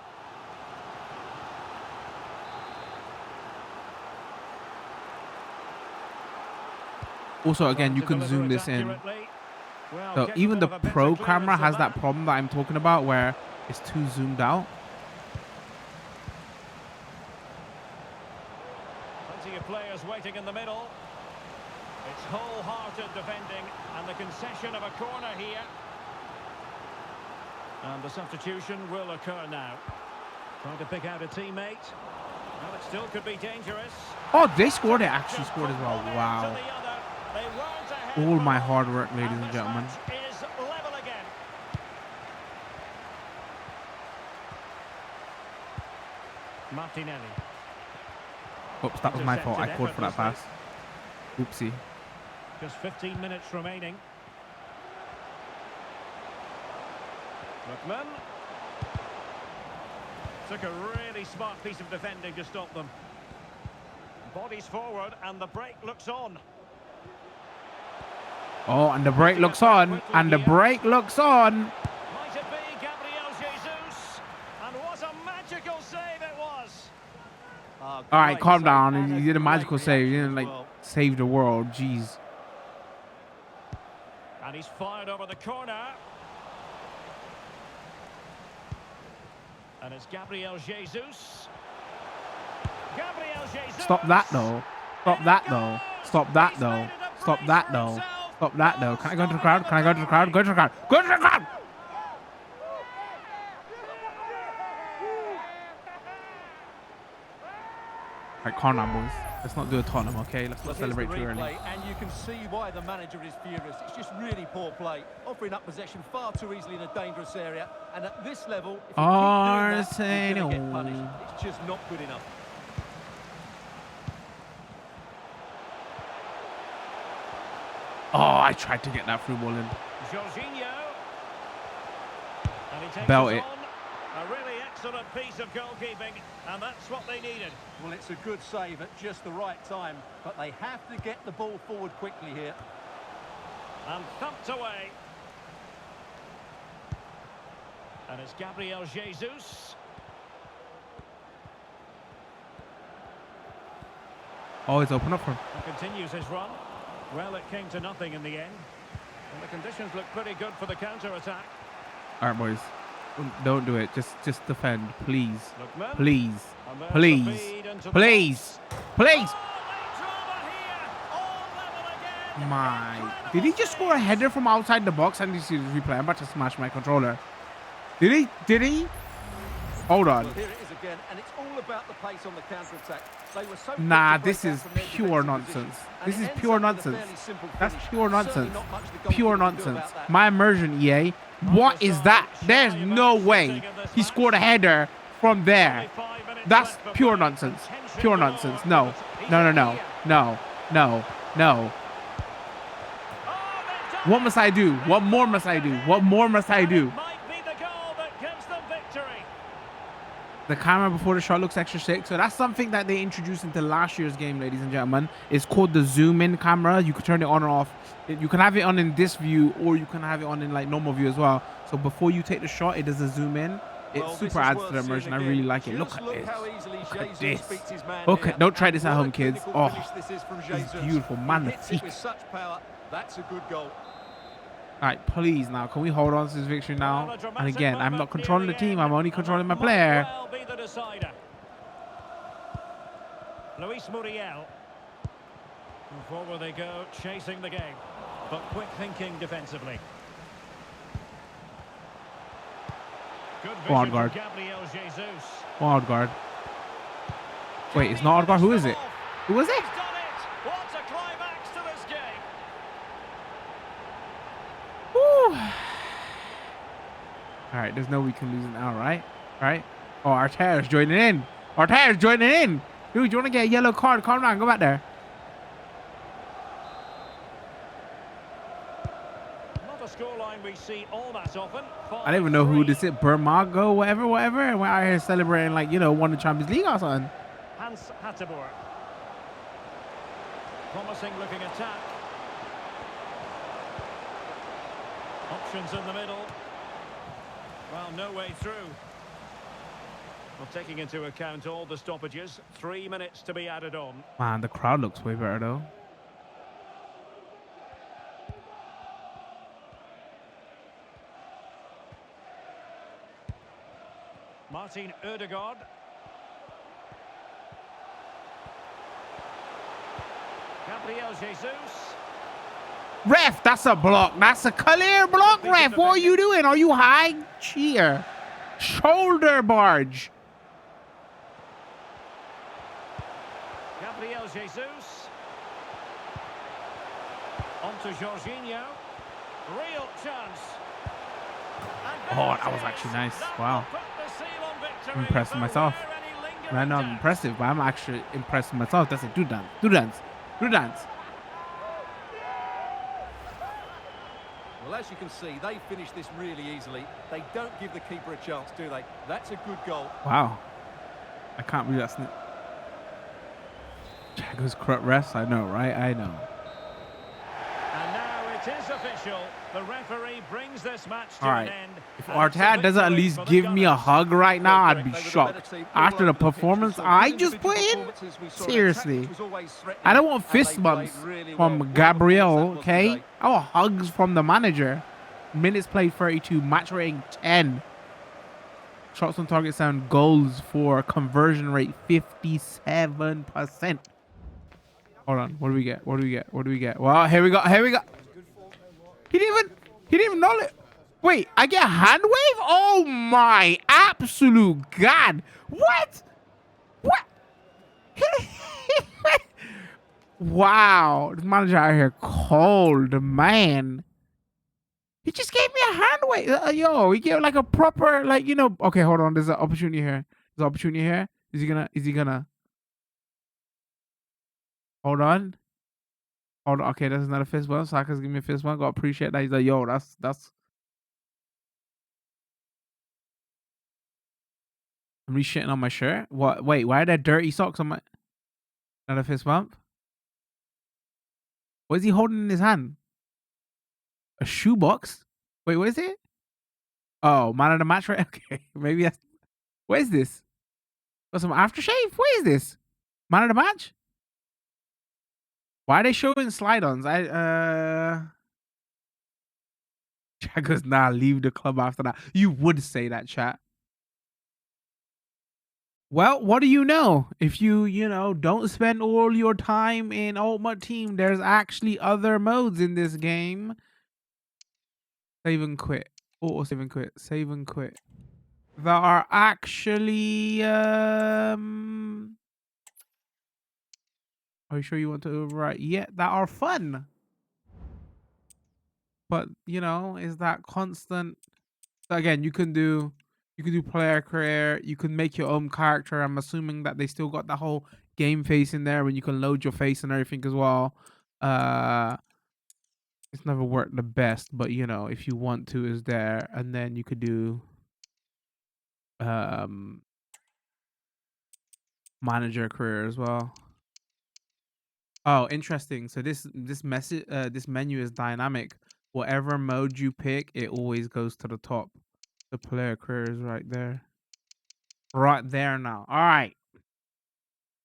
Also, again, you can zoom this in. Well, So even the pro camera has that problem that I'm talking about where it's too zoomed out. Plenty of players waiting in the middle. It's wholehearted defending and the concession of a corner here. And the substitution will occur now. Trying to pick out a teammate. Well, it still could be dangerous. Oh, they scored it. Actually scored as well. Wow. All my hard work, ladies and gentlemen. Is level again. Martinelli. Oops, that was my fault. I called for that pass. Oopsie. Just 15 minutes remaining. Lookman. Took a really smart piece of defending to stop them. Bodies forward and the break looks on. Oh, and the break looks on. And the break looks on. Might it be Gabriel Jesus? And what a magical save it was. All right, calm down. He did a magical save. He didn't like save the world. Jeez. And he's fired over the corner. And it's Gabriel Jesus. Gabriel Jesus. Stop that though. Stop that though. Stop that though. Stop that though. Stop that though. Can I go to the crowd? Can I go to the crowd? Go to the crowd. Go to the crowd. All right, calm down, boys. Let's not do a Tottenham, okay? Let's not celebrate too early. And you can see why the manager is furious. It's just really poor play, offering up possession far too easily in a dangerous area. And at this level, if you keep doing that, you're going to get punished. It's just not good enough. Oh, I tried to get that through ball in. Jorginho. And he takes Belt it it. on. A really excellent piece of goalkeeping, and that's what they needed. Well, it's a good save at just the right time, but they have to get the ball forward quickly here. And thumped away. And it's Gabriel Jesus. Oh, it's open up for him. And continues his run. Well, it came to nothing in the end. And the conditions look pretty good for the counter-attack. All right, boys. Don't do it. Just defend, please. Lookman. Please. And there's the Please. feed into the Please. box. Please. Oh, late drama here. All level again. My. Incredible Did he just score a save. header from outside the box? And you see the replay. I'm about to smash my controller. Did he? Did he? Hold on. Well, here it is again, and it's all about the pace on the counter-attack. They were so Nah, quick to this break is out from their pure defensive nonsense. position, and This it is ends pure up with a nonsense. fairly simple That's finish. pure Certainly nonsense. not much the Pure goalkeeper can do nonsense. about that. My immersion, EA. What is that? There's no way he scored a header from there. That's pure nonsense. Pure nonsense. No. No, no, no. No. No. No. What must I do? What more must I do? What more must I do? Might be the goal that gives them victory. The camera before the shot looks extra sick. So that's something that they introduced into last year's game, ladies and gentlemen. It's called the zoom in camera. You can turn it on or off. You can have it on in this view, or you can have it on in like normal view as well. So before you take the shot, it does a zoom in. It super adds to the immersion. I really like it. Look at this. Look at this. Okay, don't try this at home, kids. Oh, it's beautiful. Magnifique. With such power, that's a good goal. All right, please now, can we hold on to this victory now? Well, a And dramatic again, I'm moment not controlling the near the team. end, I'm only and controlling my that might player. well be the decider. Luis Muriel. And forward they go, chasing the game, but quick thinking defensively. Good vision Wild from guard. Gabriel Jesus. Wild guard. Wait, it's not Odegaard. Who is it? Who is it? He's done it. What a climax to this game. Woo. All right, there's no we can lose now, right? Right? Oh, Arteta's joining in. Arteta's joining in. Dude, you want to get a yellow card? Calm down. Go back there. Not a scoreline we see all that often. I don't even know who 5-3. this is. Bermago, whatever. And we're out here celebrating like, you know, won the Champions League or something. Hans Hatterborg. Promising looking attack. Options in the middle. Well, no way through. Well, taking into account all the stoppages, 3 minutes to be added on. Man, the crowd looks way better though. Martin Ødegaard. Gabriel Jesus. Ref, that's a block. That's a clear block, ref. What are you doing? Are you high? Cheer. Shoulder barge. Gabriel Jesus. On to Jorginho. Real chance. And Oh, there that it was is. actually nice. That Wow. will put the seal on victory. I'm impressed with But myself. were any lingering I know I'm doubts? impressive, but I'm actually impressed with myself. That's a do dance. Do dance. Do dance. Well, as you can see, they finished this really easily. They don't give the keeper a chance, do they? That's a good goal. Wow. I can't believe that's... Jago's corrupt refs. I know, right? I know. And now is official. The referee brings this match to All an right. end. If And it's a Arteta doesn't at victory least for the give me a Gunners. hug right now, I'd be They were the better shocked. team all After the over the pitch. We performance saw I good just put individual in, performances. We saw an attack seriously. which was always threatening, I don't want and they fist bumps played really well. from What a Gabriel, performance that was okay? today. I want hugs from the manager. Minutes played 32, match rating 10. Shots on target 7, goals for, conversion rate 57%. Hold on, what do we get? What do we get? What do we get? Well, here we go. Here we go. He didn't even know it. Wait, I get a hand wave? Oh my absolute god. What? What? Wow, this manager out here cold, man. He just gave me a hand wave. Yo, he gave like a proper, like, you know. Okay, hold on. There's an opportunity here. There's an opportunity here. Is he gonna? Hold on. Hold on. Okay, that's another fist bump. Saka's giving me a fist bump. Gotta appreciate that. He's like, yo, that's. I'm re-shitting on my shirt. What? Wait, why are there dirty socks on my? Another fist bump. What is he holding in his hand? A shoebox? Wait, what is it? Oh, man of the match, right? Okay, maybe that's. What is this? Got some aftershave? What is this? Man of the match? Why are they showing slide-ons? Chat goes, nah, leave the club after that. You would say that, chat. Well, what do you know? If you don't spend all your time in Ultimate Team, there's actually other modes in this game. Save and quit. Auto save and quit. Save and quit. That are actually are you sure you want to overwrite? Yeah, that are fun. But is that constant? So again, you can do player career, you can make your own character. I'm assuming that they still got the whole game face in there when you can load your face and everything as well. It's never worked the best, but if you want to, is there. And then you could do manager career as well. Oh, interesting. So this message this menu is dynamic. Whatever mode you pick, it always goes to the top. The player career is right there. Right there now. All right.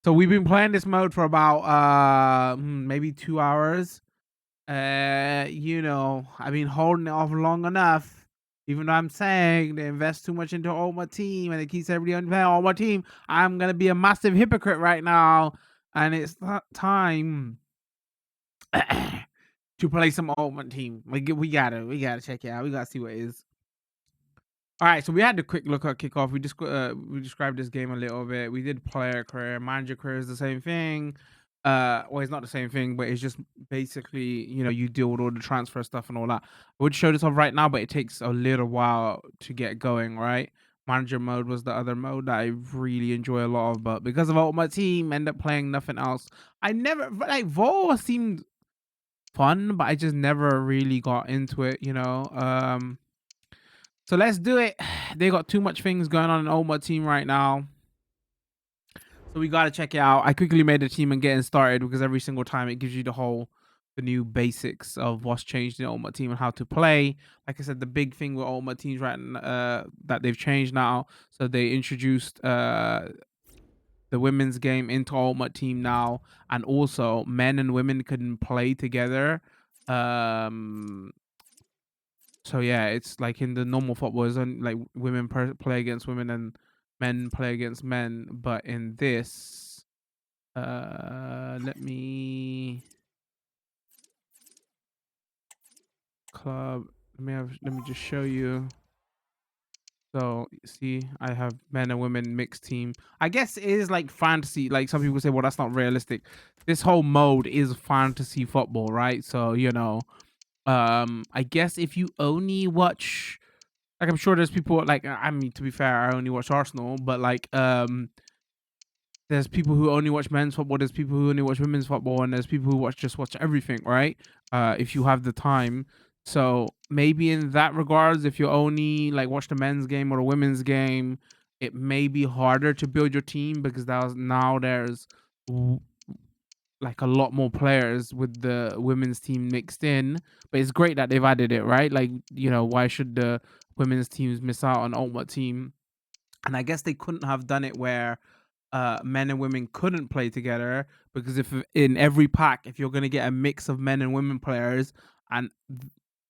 So we've been playing this mode for about maybe 2 hours. I've been holding it off long enough. Even though I'm saying they invest too much into Ultimate Team and it keeps everybody on playing Ultimate Team, I'm gonna be a massive hypocrite right now, and it's not time to play some Ultimate Team. Like we gotta check it out. We gotta see what it is. All right, so we had a quick look at kickoff. We described this game a little bit. We did player career, manager career is the same thing. Well, it's not the same thing, but it's just basically you deal with all the transfer stuff and all that. I would show this off right now, but it takes a little while to get going. Right, manager mode was the other mode that I really enjoy a lot of, but because of Ultimate Team, end up playing nothing else. I never Vol seemed fun, but I just never really got into it. So let's do it. They got too much things going on in Ultimate Team right now, so we gotta check it out. I quickly made a team and getting started because every single time it gives you the new basics of what's changed in Ultimate Team and how to play. Like I said, the big thing with Ultimate Teams that they've changed now. So they introduced the women's game into Ultimate Team now, and also men and women can play together. So yeah, it's like in the normal football, it's only like women play against women and men play against men. But in this, let me club. Let me just show you. So see, I have men and women mixed team. I guess it is like fantasy. Like some people say, well, that's not realistic. This whole mode is fantasy football, right? So I guess if you only watch, like, I'm sure there's people like, I mean, to be fair, I only watch Arsenal, but like there's people who only watch men's football, there's people who only watch women's football, and there's people who just watch everything, right? If you have the time. So maybe in that regards, if you only like watch the men's game or the women's game, it may be harder to build your team because there's like a lot more players with the women's team mixed in. But it's great that they've added it, right? Like, you know, why should the women's teams miss out on Ultimate Team? And I guess they couldn't have done it where men and women couldn't play together, because if in every pack, if you're gonna get a mix of men and women players, and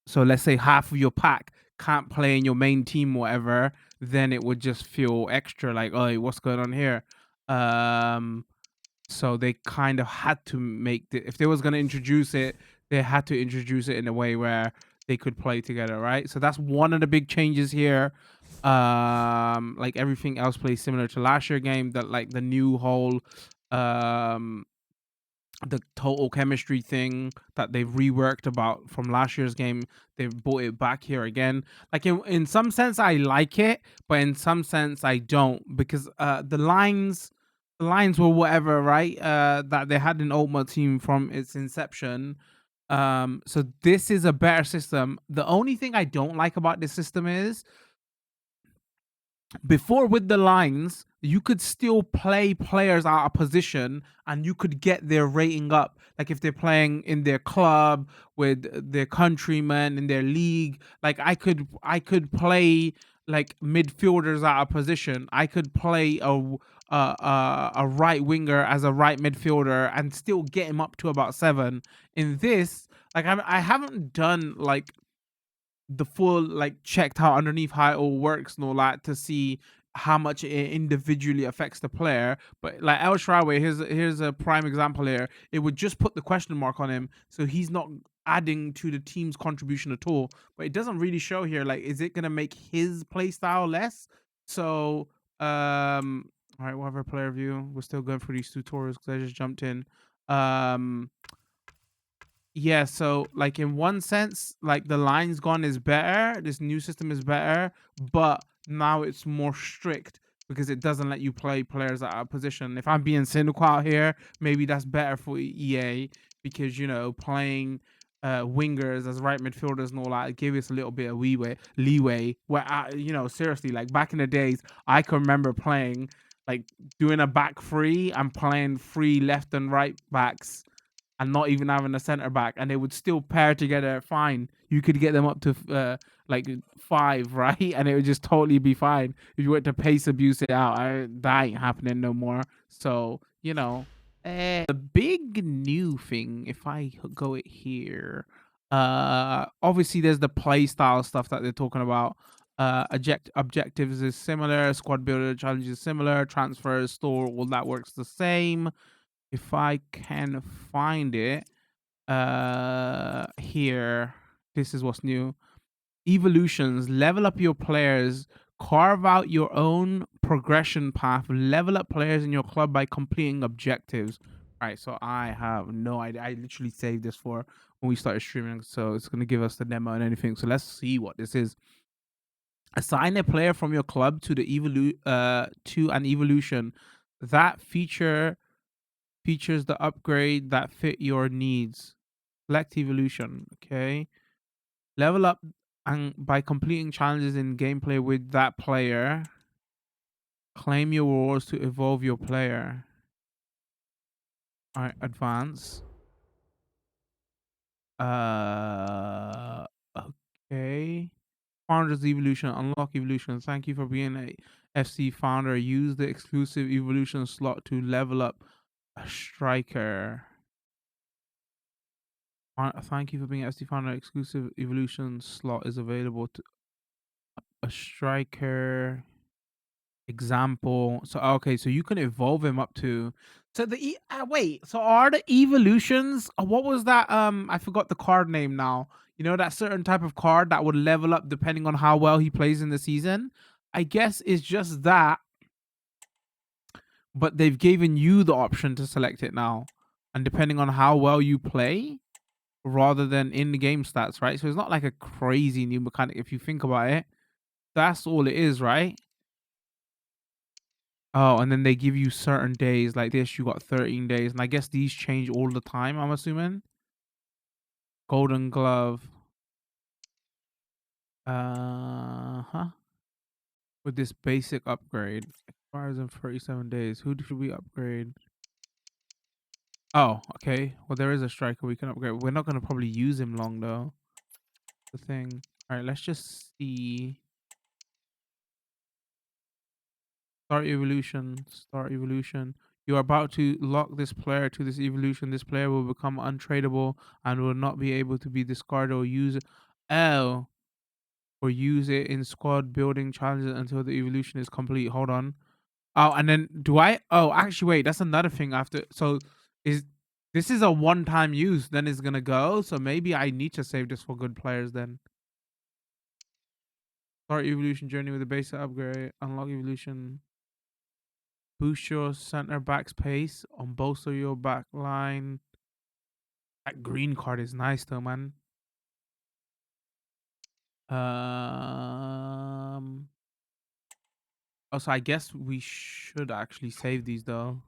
so let's say half of your pack can't play in your main team, or whatever, then it would just feel extra like, oh, what's going on here? Um, so they kind of had to make the, if they was gonna introduce it, they had to introduce it in a way where they could play together, right? So that's one of the big changes here. Like everything else plays similar to last year game, that like the new whole um the total chemistry thing that they've reworked about from last year's game, they've brought it back here again. Like in some sense I like it, but in some sense I don't, because the lines were whatever, right? That they had in Ultimate Team from its inception. So this is a better system. The only thing I don't like about this system is, before with the lines, you could still play players out of position and you could get their rating up. Like if they're playing in their club with their countrymen in their league, like I could play like midfielders out of position. I could play a right winger as a right midfielder and still get him up to about 7. In this, like I haven't done like the full, like, checked how underneath how it all works and all that to see how much it individually affects the player. But like El Shrawi, here's a prime example here. It would just put the question mark on him, so he's not adding to the team's contribution at all. But it doesn't really show here. Like, is it gonna make his play style less? So all right, we'll have our player view. We're still going through these tutorials because I just jumped in. Um yeah, so like in one sense, like the lines gone is better. This new system is better, but now it's more strict because it doesn't let you play players out of position. If I'm being cynical out here, maybe that's better for EA, because playing wingers as right midfielders and all that give us a little bit of leeway. Where seriously, like back in the days, I can remember playing, like, doing a back three and playing three left and right backs and not even having a center back, and they would still pair together fine. You could get them up to like 5, right? And it would just totally be fine. If you went to pace abuse it out, that ain't happening no more. So the big new thing, if I go it here, obviously there's the play style stuff that they're talking about. Objectives is similar, squad builder challenges is similar, transfers, store, all that works the same. If I can find it here, this is what's new. Evolutions: level up your players, carve out your own progression path, level up players in your club by completing objectives. All right, so I have no idea. I literally saved this for when we started streaming, so it's gonna give us the demo and anything. So let's see what this is. Assign a player from your club to to an evolution. That features the upgrade that fit your needs. Select evolution. Okay. Level up and by completing challenges in gameplay with that player. Claim your rewards to evolve your player. All right, advance. Okay. Founders evolution. Unlock evolution. Thank you for being a FC founder. Use the exclusive evolution slot to level up a striker. Thank you for being FC founder. Exclusive evolution slot is available to a striker. Example. So okay, so you can evolve him up to. So wait. So are the evolutions? What was that? I forgot the card name now. You know that certain type of card that would level up depending on how well he plays in the season. I guess it's just that, but they've given you the option to select it now, and depending on how well you play, rather than in the game stats, right? So it's not like a crazy new mechanic if you think about it. That's all it is, right? Oh, and then they give you certain days like this. You got 13 days, and I guess these change all the time, I'm assuming. Golden glove. Huh. With this basic upgrade, expires in 37 days. Who should we upgrade? Oh, okay. Well, there is a striker we can upgrade. We're not going to probably use him long, though. The thing. All right, let's just see. Start evolution. Start evolution. You are about to lock this player to this evolution. This player will become untradeable and will not be able to be discarded or use. Oh, or use it in squad building challenges until the evolution is complete. Hold on. Oh, and then do I? Oh, actually, wait. That's another thing. After so, is this is a one-time use? Then it's gonna go. So maybe I need to save this for good players. Then start evolution journey with a basic upgrade. Unlock evolution. Boost your center back's pace on bolster your back line. That green card is nice though, man. Also, I guess we should actually save these though.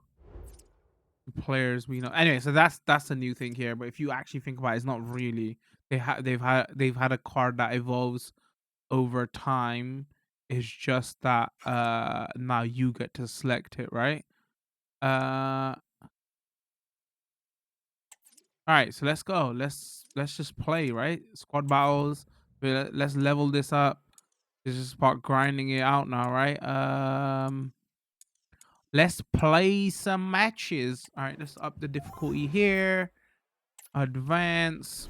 Players we know. Anyway, so that's a new thing here. But if you actually think about it, it's not really. They've had a card that evolves over time. It's just that now you get to select it, right? All right, so let's go. Let's just play, right? Squad battles. Let's level this up. Let's just start grinding it out now, right? Let's play some matches. All right, let's up the difficulty here. Advance.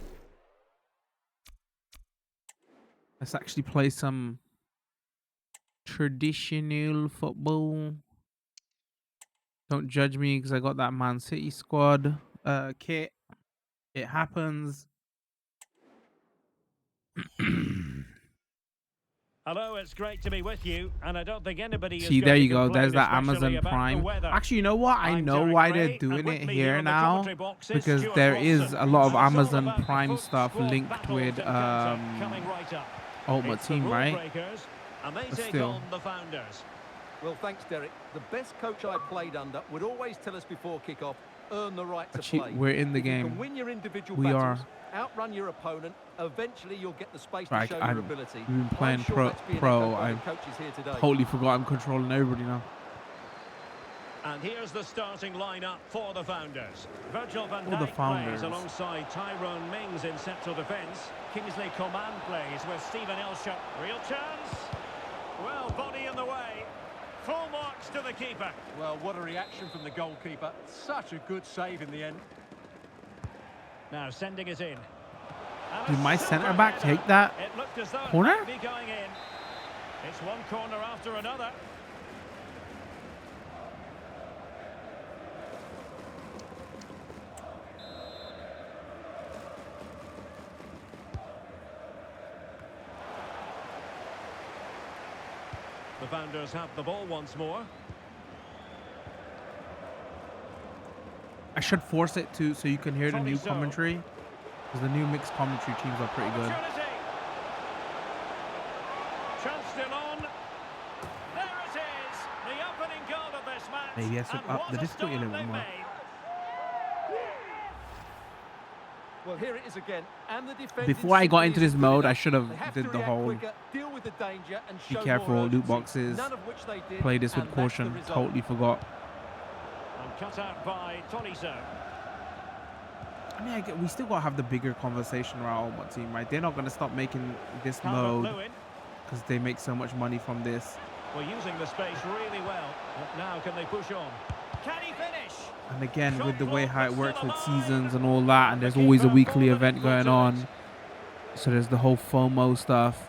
Let's actually play some traditional football. Don't judge me because I got that Man City squad kit. It happens. Hello, it's great to be with you, and I don't think anybody is See, going there to you go. complain, There's that especially Amazon about the Prime. weather. Actually, you know what? I I'm know Derek why Ray, they're doing and with it me here on the now. commentary box is Because Stuart there Watson. is a lot of And it's all Amazon about the Prime FUT stuff squad linked battles with encounter coming right up. Ultimate It's the Team, rule right? breakers, and they But take still. on the founders. Well, thanks, Derek. The best coach I played under would always tell us before kick-off, earn the right to Actually, play. we're in the If you game. can win your individual We battles, are. outrun your opponent, eventually you'll get the space to Right, show I'm your ability. we've been playing I'm sure pro. that's being Pro. echoed by I the coaches here today. totally forgot I'm controlling everybody now. And here's the starting lineup for the founders. Virgil van For the Dijk founders. plays alongside Tyrone Mings in central defence. Kingsley Coman plays with Stephen Elshot. Real chance. Well, body in the way. Full marks to the keeper. Well, what a reaction from the goalkeeper. Such a good save in the end. Now sending it in. And Did a my super centre back header. take that It looked as though corner? it might be going in. It's one corner after another. The founders have the ball once more. I should force it to so you can hear the new Tolisso. commentary. Because the new mixed commentary teams are pretty good. Opportunity. Chance still on. There it is. The opening goal of this match. Maybe I should And up what the a difficulty a start little they've more. made. Well, here it is again. And the defense Before I got simply into this isn't good mode, I enough. should They have have did to the react whole quicker, deal with the danger and be show careful, more loot urgency. boxes. None of which they did, Play this with and that's the caution. result. Totally forgot. And cut out by Tolisso. I mean, we still gotta have the bigger conversation around Ultimate Team, right? They're not gonna stop making this mode Calvert-Lewin. because they make so much money from this. Well, using the space really well. But now can they push on? Can he finish? And again, with the way how it works with seasons and all that, and there's always a weekly event going on. So there's the whole FOMO stuff.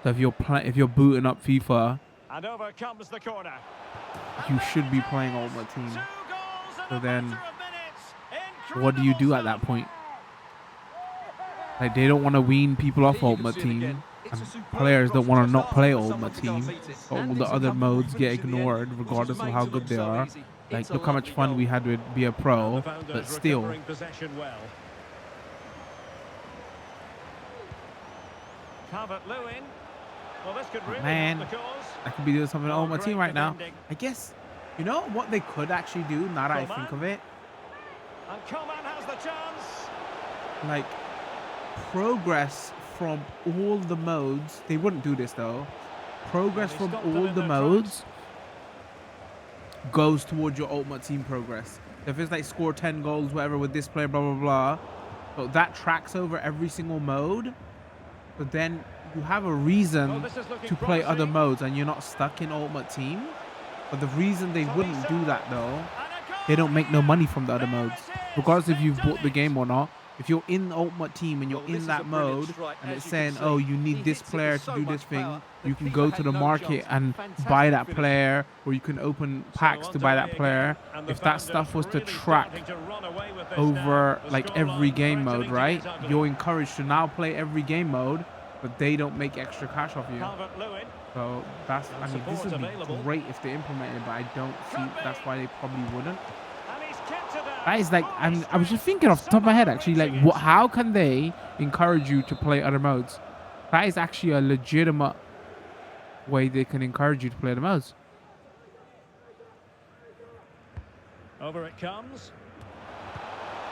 So if you're booting up FIFA, And over comes the corner. you should be playing Ultimate Team. Two goals in So a then, matter of minutes. what do you do at that Incredible point? Like, they don't want to wean people off Here you can Ultimate see it again. Team. It's a And superb players don't cross want to just not asking play for Ultimate someone to go and Team. beat it. All And the it's a other comfortable modes get finish in the end, ignored which is regardless of made how to good look they so are. easy. Like, It's a look how much lovely fun goal. we had with Be a And the Pro, founders but still. recovering possession well. Calvert-Lewin. Well, this could really Man, help the cause. I could be doing something on Oh, Ultimate Team great right now. defending. I guess, you know what they could actually do now that I think of it? And Coman has the chance. Like, progress from all the modes. They wouldn't do this though. Progress Well, from he stopped them all in the their modes goes towards your Ultimate Team progress. If it's like score 10 goals, whatever, with this player, blah, blah, blah. So that tracks over every single mode. So then you have a reason to play other modes and you're not stuck in Ultimate Team. But the reason they wouldn't do that though, they don't make no money from the other modes. Regardless if you've bought the game or not. If you're in the Ultimate Team and you're in that mode and it's saying, oh, you need this player to do this thing, you can go to the market and buy that player, or you can open packs to buy that player. If that stuff was to track over like every game mode, right, you're encouraged to now play every game mode, but they don't make extra cash off you. So that's, I mean, this would be great if they implement it, but I don't see that's why they probably wouldn't. That is like, I was just thinking off the top of my head actually, like, how can they encourage you to play other modes? That is actually a legitimate way they can encourage you to play the modes. Over it comes.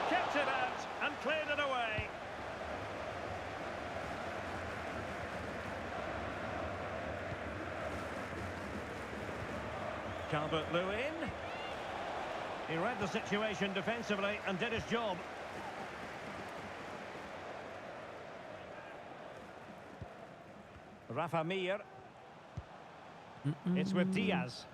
Kept it out and cleared it away. Calvert-Lewin. He read the situation defensively and did his job. Rafa Mir. It's with Diaz.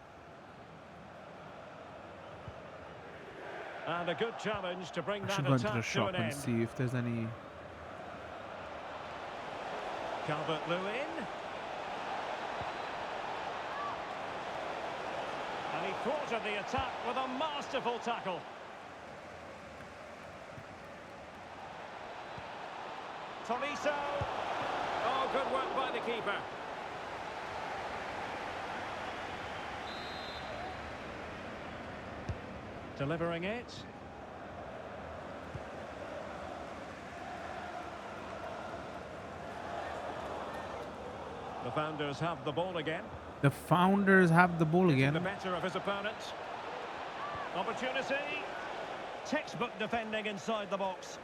And a good challenge to bring I that should go into the attack to shop an and end. see if there's any. Calvert-Lewin. And he thwarted the attack with a masterful tackle. Tolisso. Oh, good work by the keeper. Delivering it. The Founders have the ball again. The Founders have the ball again. The better of his opponent. Opportunity. Textbook defending inside the box.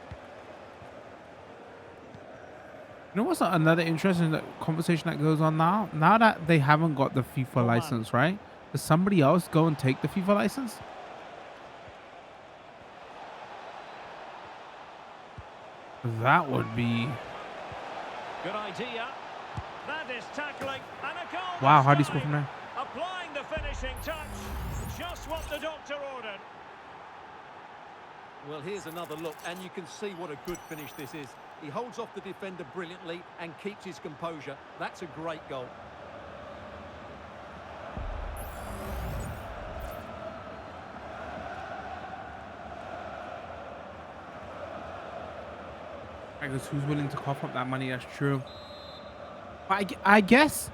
You know what's another interesting conversation that goes on now? Now that they haven't got the FIFA license, right? Does somebody else go and take the FIFA license? That would be... Good idea. That is tackling and a goal. Wow, how do you score from there? Applying the finishing touch. Just what the doctor ordered. Well, here's another look, and you can see what a good finish this is. He holds off the defender brilliantly and keeps his composure. That's a great goal. I guess who's willing to cough up that money? That's true. But I guess...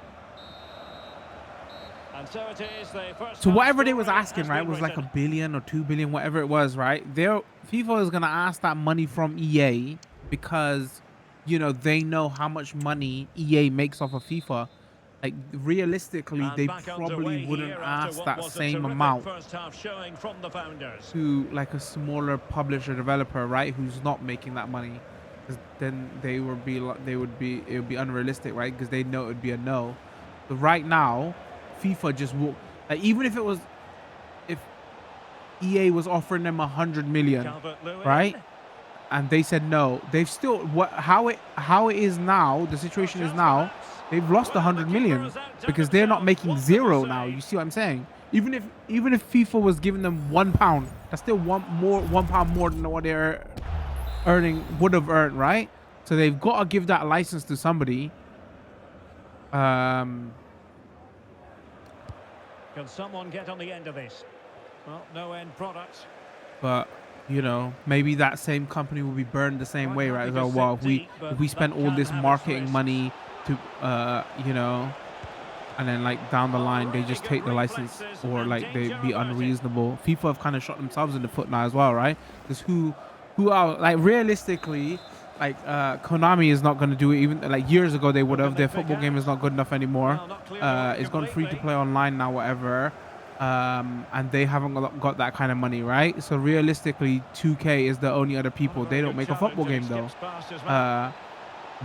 And so it is, the first So whatever they was asking, right, was like $1 billion or $2 billion, whatever it was, right? FIFA is gonna ask that money from EA because, you know, they know how much money EA makes off of FIFA. Like realistically, they probably wouldn't ask that same amount to like a smaller publisher developer, right, who's not making that money, because then it would be unrealistic, right? Because they know it would be a no. But right now, FIFA just will, like, even if EA was offering them 100 million, right, and they said no, they've still how it is now, the situation is now, they've lost 100 million because they're not making zero now. You see what I'm saying? Even if FIFA was giving them £1, that's still £1 more than what they're would have earned, right? So they've got to give that license to somebody. Can someone get on the end of this? Well, no end product. But you know, maybe that same company will be burned the same way, right? So, well, if we spent all this marketing money to, you know, and then like down the line they just take the license, or like they be unreasonable. FIFA have kind of shot themselves in the foot now as well, right? Because who are, like, realistically, like Konami is not going to do it. Even like years ago they would have. Their football game is not good enough anymore. It's gone free to play online now, whatever. And they haven't got that kind of money, right? So realistically, 2K is the only other people. They don't make a football game though.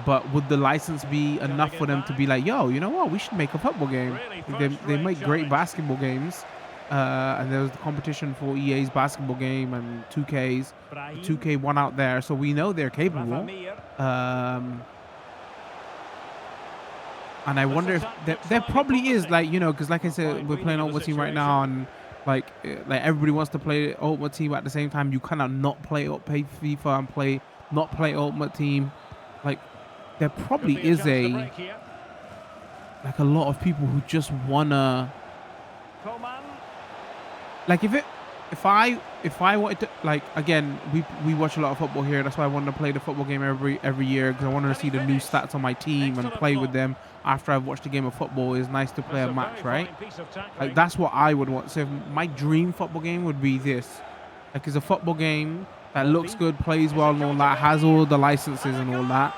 But would the license be enough for them to be like, yo, you know what, we should make a football game? They make great basketball games. And there was the competition for EA's basketball game and 2K's. The 2K won out there, so we know they're capable. And I wonder if there probably is, like, you know, because like I said, we're playing Ultimate Team right now, and like everybody wants to play Ultimate Team at the same time. You cannot not play FIFA and not play Ultimate Team. Like, there probably is a lot of people who just wanna, like, if I wanted to, like, again, we watch a lot of football here. That's why I wanted to play the football game every year, because I wanted to see the new stats on my team and play with them after I've watched a game of football. It's nice to play a match, right? Like, that's what I would want. So if my dream football game would be this, like, it's a football game that looks good, plays well and all that, has all the licenses and all that,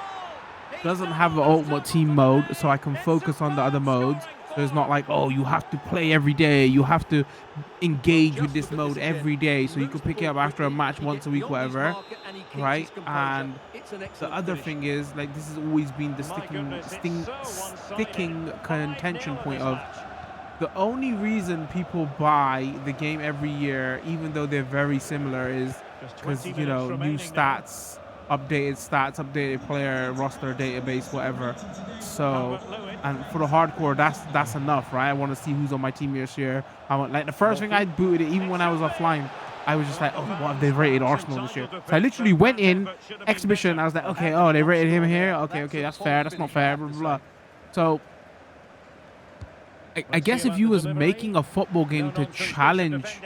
doesn't have an Ultimate Team mode, so I can focus on the other modes. So it's not like, oh, you have to play every day, you have to engage with this mode every day, so you can pick it up after a match once a week, whatever, right? And the other thing is, like, this has always been the sticking contention point of the only reason people buy the game every year, even though they're very similar, is because, you know, new stats, updated player roster database, whatever. So, and for the hardcore, that's enough, right? I want to see who's on my team this year. I want, like, the first thing I booted it, even when I was offline, I was just like, oh, what have they rated Arsenal this year? So I literally went in exhibition. I was like, okay, oh, they rated him here. Okay, that's fair. That's not fair. Blah blah blah. So I guess if you was making a football game to challenge,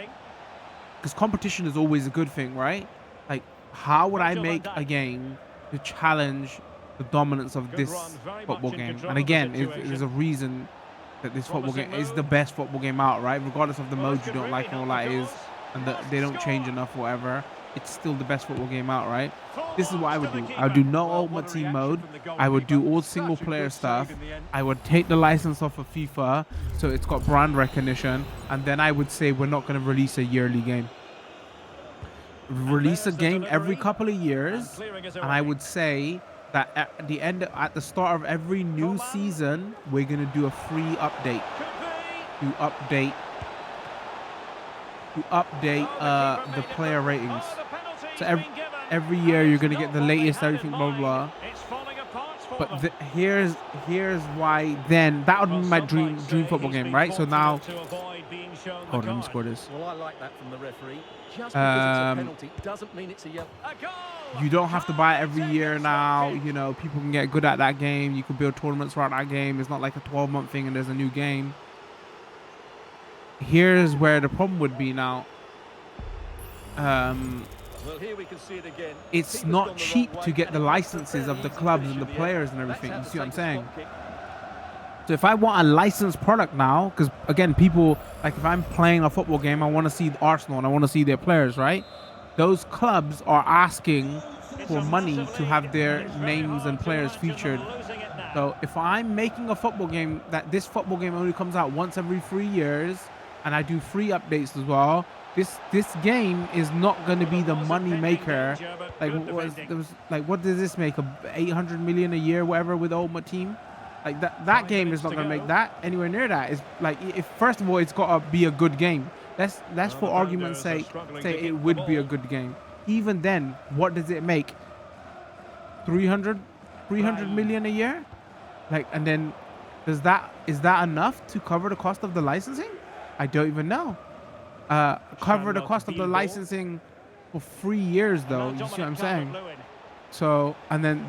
because competition is always a good thing, right? Like, how would I make a game to challenge the dominance of this football game? And again, there's a reason that this football game is the best football game out, right? Regardless of the modes you don't like and all that is, and they don't change enough or whatever, it's still the best football game out, right? This is what I would do. I would do no Ultimate Team mode. I would do all single player stuff. I would take the license off of FIFA, so it's got brand recognition, and then I would say we're not going to release a yearly game. Release a game every couple of years, and I would say that at the start of every new season, we're going to do a free update to update the player ratings. So every year you're gonna get the latest everything, blah blah blah. But here's why. Then that would be my dream football game, right? So now, hold on, let me score this. Well, I like that from the referee. Just because it's a penalty doesn't mean it's a yellow. You don't have to buy it every year now. You know, people can get good at that game. You can build tournaments around that game. It's not like a 12-month thing and there's a new game. Here's where the problem would be now. Well, here we can see it again. It's not cheap to get the licenses of the clubs and the players and everything. You see what I'm saying? So if I want a licensed product now, because again, people, like, if I'm playing a football game, I want to see Arsenal and I want to see their players, right? Those clubs are asking for money to have their names and players featured. So if I'm making a football game, that this football game only comes out once every 3 years, and I do free updates as well, this game is not going to be the money maker. Like, what does this make? 800 million a year, whatever, with Ultimate Team? Like, that game is not going to make that anywhere near that. It's like, if first of all, it's got to be a good game. That's for argument's sake, say it would be a good game. Even then, what does it make? 300 million a year? Like, and then is that enough to cover the cost of the licensing? I don't even know. Cover the cost of the licensing for 3 years, though. You see what I'm saying? So, and then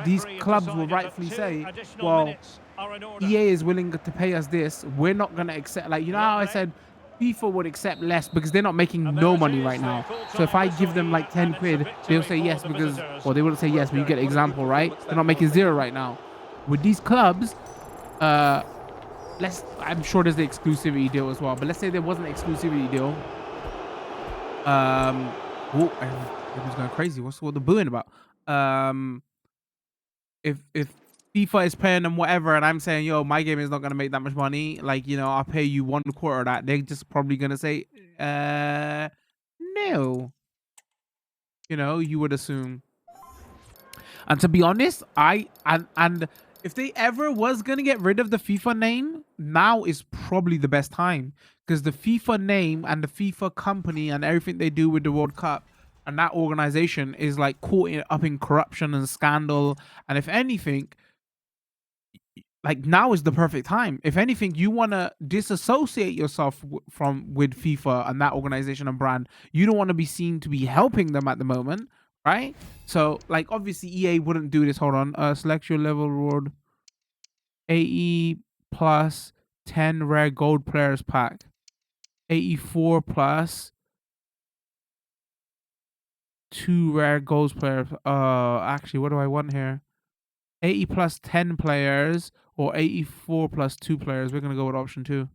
these clubs will rightfully say, well, EA is willing to pay us this. We're not going to accept, like, you know how I said FIFA would accept less because they're not making no money right now. So if I give them like 10 quid, they'll say yes because, well, they wouldn't say yes, but you get the example, right? They're not making zero right now. With these clubs, I'm sure there's the exclusivity deal as well, but let's say there wasn't an exclusivity deal. Everyone's going crazy. What's all the booing about? If FIFA is paying them whatever, and I'm saying, yo, my game is not gonna make that much money, like, you know, I'll pay you 1/4 of that, they're just probably gonna say, no. You know, you would assume. And to be honest, and If they ever was gonna get rid of the FIFA name, now is probably the best time, because the FIFA name and the FIFA company and everything they do with the World Cup and that organization is like caught up in corruption and scandal. And if anything, like now is the perfect time. If anything, you want to disassociate yourself with FIFA and that organization and brand. You don't want to be seen to be helping them at the moment, right? So like obviously EA wouldn't do this. Hold on, select your level reward. AE plus 10 rare gold players pack. AE4 plus 2 rare gold players. Actually, what do I want here? AE plus 10 players or AE4 plus 2 players. We're gonna go with option 2.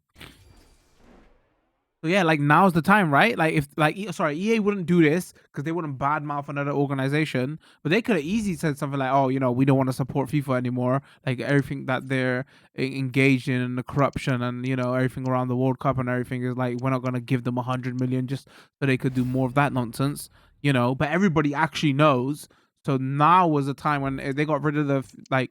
So yeah, like now's the time, right? Like if like EA wouldn't do this because they wouldn't badmouth another organization, but they could have easily said something like, "Oh, you know, we don't want to support FIFA anymore. Like everything that they're engaged in and the corruption and you know everything around the World Cup and everything is like we're not gonna give them 100 million just so they could do more of that nonsense, you know." But everybody actually knows. So now was the time when they got rid of the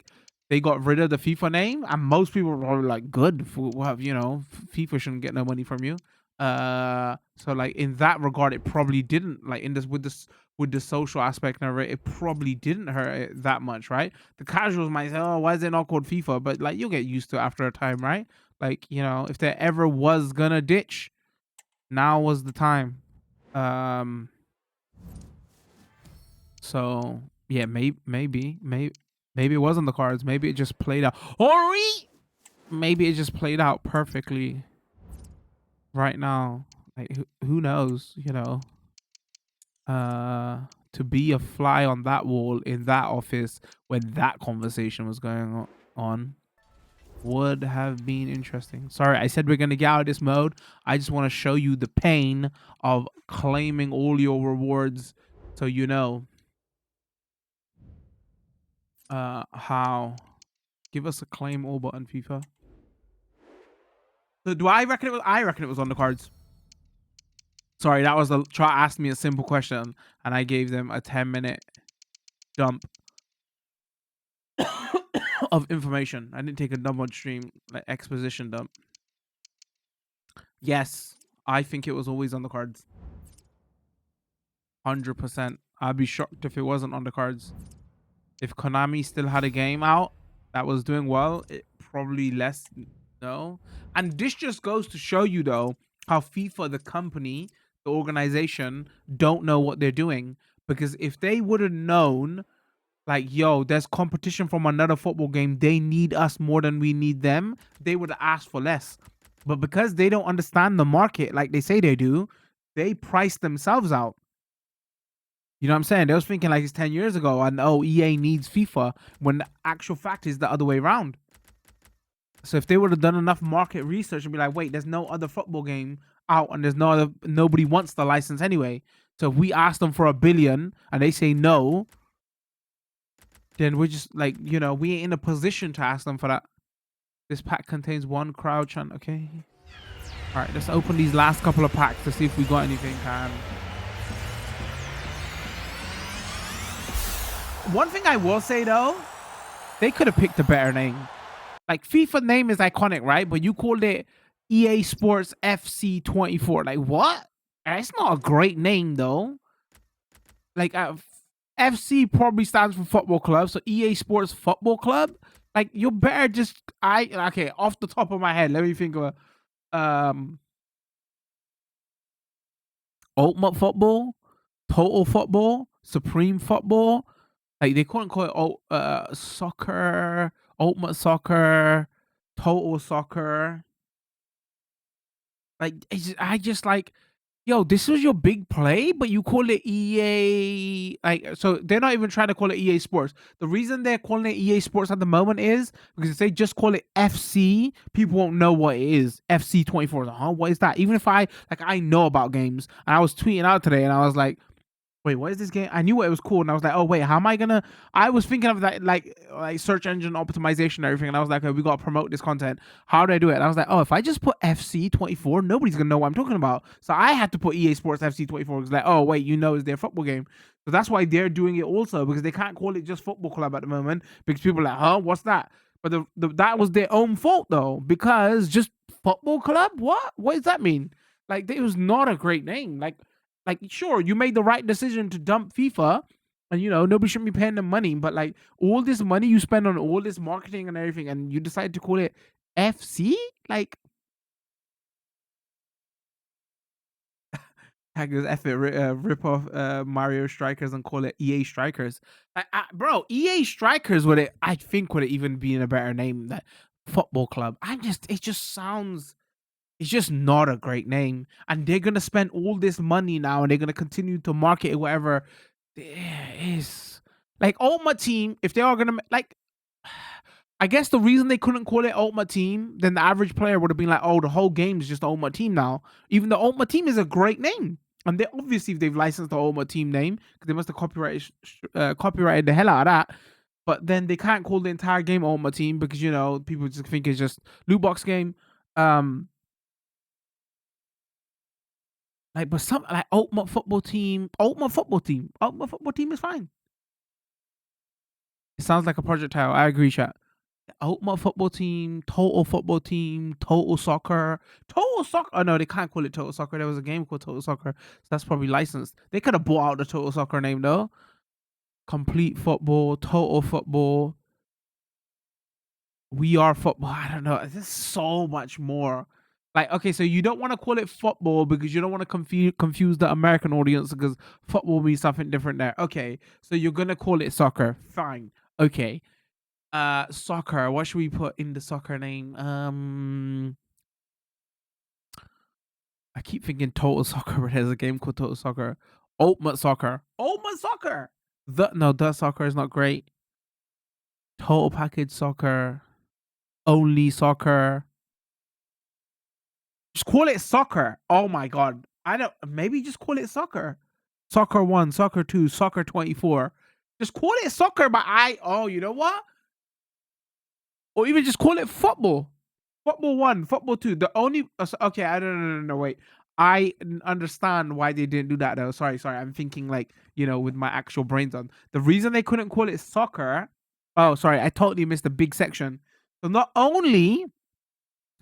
they got rid of the FIFA name, and most people were probably like, "Good, you know, FIFA shouldn't get no money from you." So like in that regard it probably didn't like in this with the social aspect of it probably didn't hurt it that much, right? The casuals might say, "Oh, why is it not called FIFA?" But like you'll get used to it after a time, right? Like, you know, if there ever was gonna ditch, now was the time. So yeah, maybe it was on the cards. Maybe it just played out. Maybe it just played out perfectly right now. Like who knows, you know. To be a fly on that wall in that office when that conversation was going on would have been interesting. Sorry, I said we're gonna get out of this mode. I just want to show you the pain of claiming all your rewards so you know how. Give us a claim all button, FIFA. So do I reckon it was on the cards. Sorry, that was the try asked me a simple question and I gave them a 10-minute dump of information. I didn't take a dump on stream, like exposition dump. Yes, I think it was always on the cards. 100%. I'd be shocked if it wasn't on the cards. If Konami still had a game out that was doing well, it probably less no. And this just goes to show you though how FIFA, the company, the organization, don't know what they're doing. Because if they would have known, like, yo, there's competition from another football game, they need us more than we need them, they would have asked for less. But because they don't understand the market like they say they do, they price themselves out. You know what I'm saying? They was thinking like it's 10 years ago and oh, EA needs FIFA, when the actual fact is the other way around. So if they would have done enough market research and be like, wait, there's no other football game out and there's nobody wants the license anyway. So if we ask them for $1 billion and they say no, then we're just like, you know, we ain't in a position to ask them for that. This pack contains 1 crowd chant. Okay. All right, let's open these last couple of packs to see if we got anything. One thing I will say though, they could have picked a better name. Like FIFA name is iconic, right? But you called it EA Sports FC 24. Like what? It's not a great name though. Like FC probably stands for football club, so EA Sports Football Club. Like you better just okay, off the top of my head, let me think of Ultimate Football, Total Football, Supreme Football. Like they couldn't call it soccer, Ultimate Soccer, Total Soccer. Like I just like, yo, this was your big play, but you call it EA. Like, so they're not even trying to call it EA Sports. The reason they're calling it EA Sports at the moment is because if they just call it FC, people won't know what it is. FC 24. Huh? What is that? Even if I know about games, and I was tweeting out today, and I was like, wait, what is this game? I knew what it was called, and I was like, oh wait, how am I gonna? I was thinking of that like search engine optimization and everything, and I was like, okay, we gotta promote this content. How do I do it? And I was like, oh, if I just put FC 24, nobody's gonna know what I'm talking about. So I had to put EA Sports FC 24 because like, oh wait, you know, it's their football game. So that's why they're doing it also, because they can't call it just football club at the moment because people are like, huh, what's that? But that was their own fault though, because just football club, what does that mean? Like, it was not a great name. Like sure, you made the right decision to dump FIFA, and nobody shouldn't be paying them money, but like all this money you spend on all this marketing and everything, and you decide to call it FC, like, hackers effort rip off Mario Strikers and call it EA Strikers. Bro, EA Strikers I think would have even been a better name than Football Club. It's just not a great name, and they're gonna spend all this money now, and they're gonna continue to market it whatever. Is like Ultimate Team. If they are gonna like, I guess the reason they couldn't call it Ultimate Team, then the average player would have been like, oh, the whole game is just Ultimate Team now. Even the Ultimate Team is a great name. And they obviously, they've licensed the Ultimate Team name, because they must have copyrighted the hell out of that. But then they can't call the entire game Ultimate Team because, people just think it's just loot box game. But some, like, Ultimate Football Team is fine. It sounds like a projectile. I agree, chat. Ultimate Football Team, Total Football Team, Total Soccer. Oh no, they can't call it Total Soccer. There was a game called Total Soccer, so that's probably licensed. They could have bought out the Total Soccer name though. Complete Football, Total Football, We Are Football. I don't know. There's so much more. Like, okay, so you don't want to call it football because you don't want to confuse the American audience, because football means something different there. Okay, so you're gonna call it soccer. Fine. Okay. Soccer. What should we put in the soccer name? I keep thinking Total Soccer, but there's a game called Total Soccer. Ultimate Soccer. Ultimate Soccer. The soccer is not great. Total Package Soccer. Only Soccer. Just call it soccer. Oh my god. Maybe just call it soccer. Soccer 1, Soccer 2, Soccer 24. Just call it soccer, but you know what? Or even just call it football. Football 1, Football 2. The only okay, I don't know, wait. I understand why they didn't do that though. Sorry. I'm thinking like, with my actual brains on. The reason they couldn't call it soccer. Oh, sorry, I totally missed a big section. So not only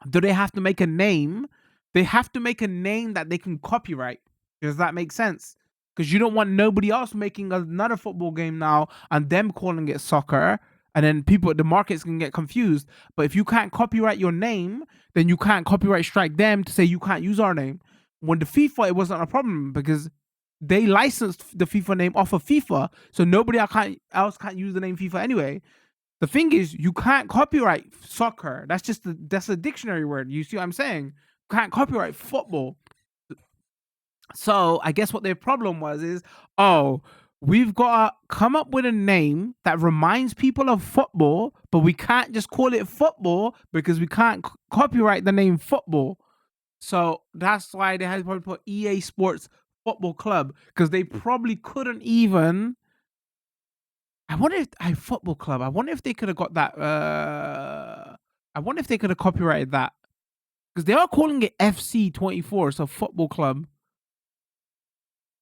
do they have to make a name, they have to make a name that they can copyright. Does that make sense? Because you don't want nobody else making another football game now and them calling it soccer, and then the markets can get confused. But if you can't copyright your name, then you can't copyright strike them to say you can't use our name. When the FIFA, it wasn't a problem because they licensed the FIFA name off of FIFA, so nobody else can't use the name FIFA anyway. The thing is, you can't copyright soccer. That's a dictionary word. You see what I'm saying? You can't copyright football. So I guess what their problem is, we've got to come up with a name that reminds people of football, but we can't just call it football because we can't copyright the name football. So that's why they had to probably put EA Sports Football Club, because they probably couldn't even. I wonder if Football Club. I wonder if they could have got that. I wonder if they could have copyrighted that, because they are calling it FC24, so Football Club.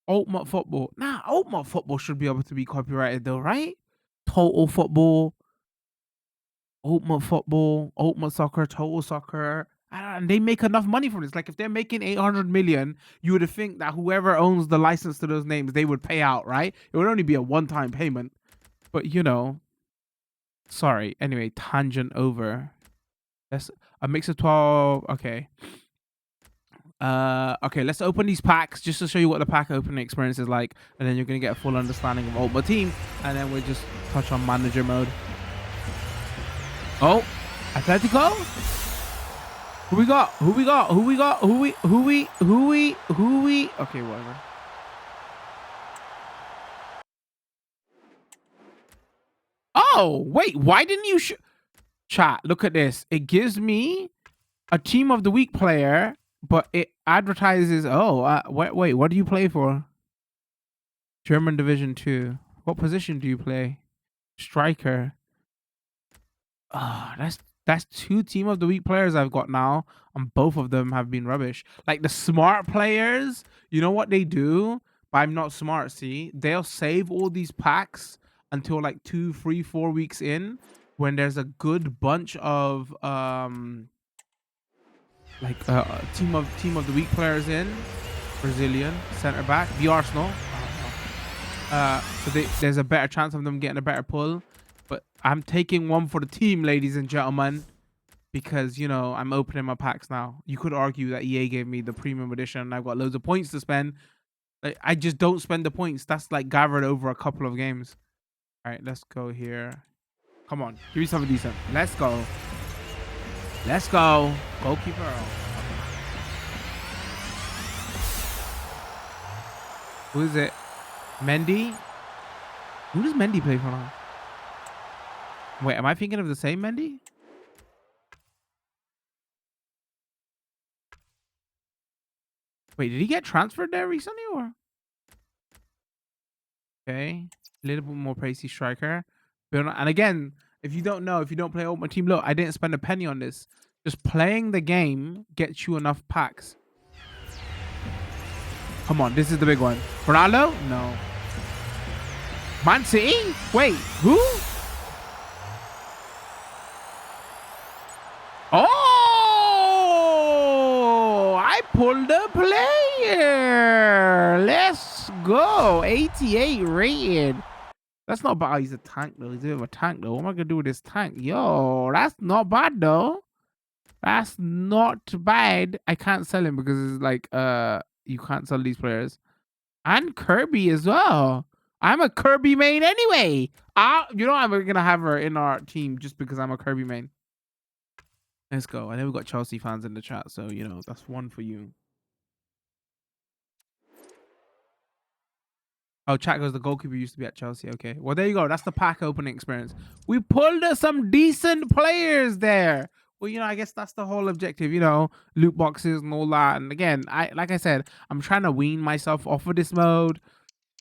Ultimate Football. Nah, Ultimate Football should be able to be copyrighted though, right? Total Football, Ultimate Football, Ultimate Soccer, Total Soccer. And they make enough money from this. Like, if they're making 800 million, you would think that whoever owns the license to those names, they would pay out, right? It would only be a one-time payment. But, sorry. Anyway, tangent over. That's a mix of 12. Okay. Okay, let's open these packs just to show you what the pack opening experience is like, and then you're gonna get a full understanding of Ultimate Team, and then we'll just touch on manager mode. Oh, Atletico? Who we got? Okay, whatever. Oh, wait, why didn't you chat? Look at this. It gives me a team of the week player, but it advertises. Wait, what do you play for? German Division 2. What position do you play? Striker. That's 2 team of the week players I've got now, and both of them have been rubbish. Like, the smart players, you know what they do? but I'm not smart. See, they'll save all these packs until like 2, 3, 4 weeks in, when there's a good bunch of like team of the week players in. Brazilian center back, the Arsenal. So there's a better chance of them getting a better pull. But I'm taking one for the team, ladies and gentlemen, because you know I'm opening my packs now. You could argue that EA gave me the premium edition and I've got loads of points to spend. Like, I just don't spend the points. That's like gathered over a couple of games. All right, let's go here. Come on, give me something decent. Let's go. Let's go. Goalkeeper. Who is it? Mendy? Who does Mendy play for now? Wait, am I thinking of the same Mendy? Wait, did he get transferred there recently or? Okay. A little bit more pricey striker. And again, if you don't know, if you don't play Ultimate Team, look, I didn't spend a penny on this. Just playing the game gets you enough packs. Come on, this is the big one. Ronaldo? No. Man City? Wait, who? Oh, I pulled a player. Let's go. 88 rated. That's not bad. Oh, he's a tank though. He's a bit of a tank though. What am I gonna do with this tank? Yo, that's not bad though. That's not bad. I can't sell him because it's like you can't sell these players. And Kirby as well. I'm a Kirby main anyway. You know I'm gonna have her in our team just because I'm a Kirby main. Let's go. I know we've got Chelsea fans in the chat, so you know that's one for you. Oh, chat goes, the goalkeeper used to be at Chelsea. Okay. Well, there you go. That's the pack opening experience. We pulled some decent players there. Well, you know, I guess that's the whole objective, you know, loot boxes and all that. And again, like I said, I'm trying to wean myself off of this mode.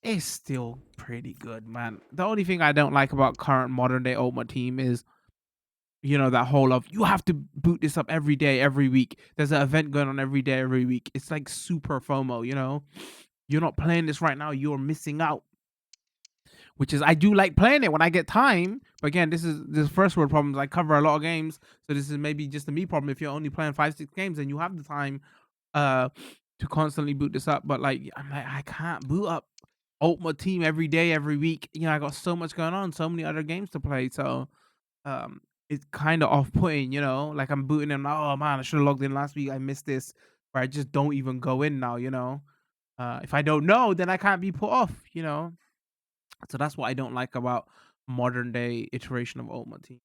It's still pretty good, man. The only thing I don't like about current modern day Ultimate Team is, you know, that whole of you have to boot this up every day, every week. There's an event going on every day, every week. It's like super FOMO, you know. You're not playing this right now, you're missing out. Which is, I do like playing it when I get time. But again, this is first world problems. I cover a lot of games. So this is maybe just a me problem. If you're only playing 5, 6 games and you have the time to constantly boot this up. But like, I'm like, I can't boot up Ultimate Team every day, every week. You know, I got so much going on, so many other games to play. So it's kind of off-putting, you know. Like I'm booting them. Oh man, I should have logged in last week. I missed this. Where I just don't even go in now, you know. If I don't know, then I can't be put off, you know. So that's what I don't like about modern day iteration of Ultimate Team.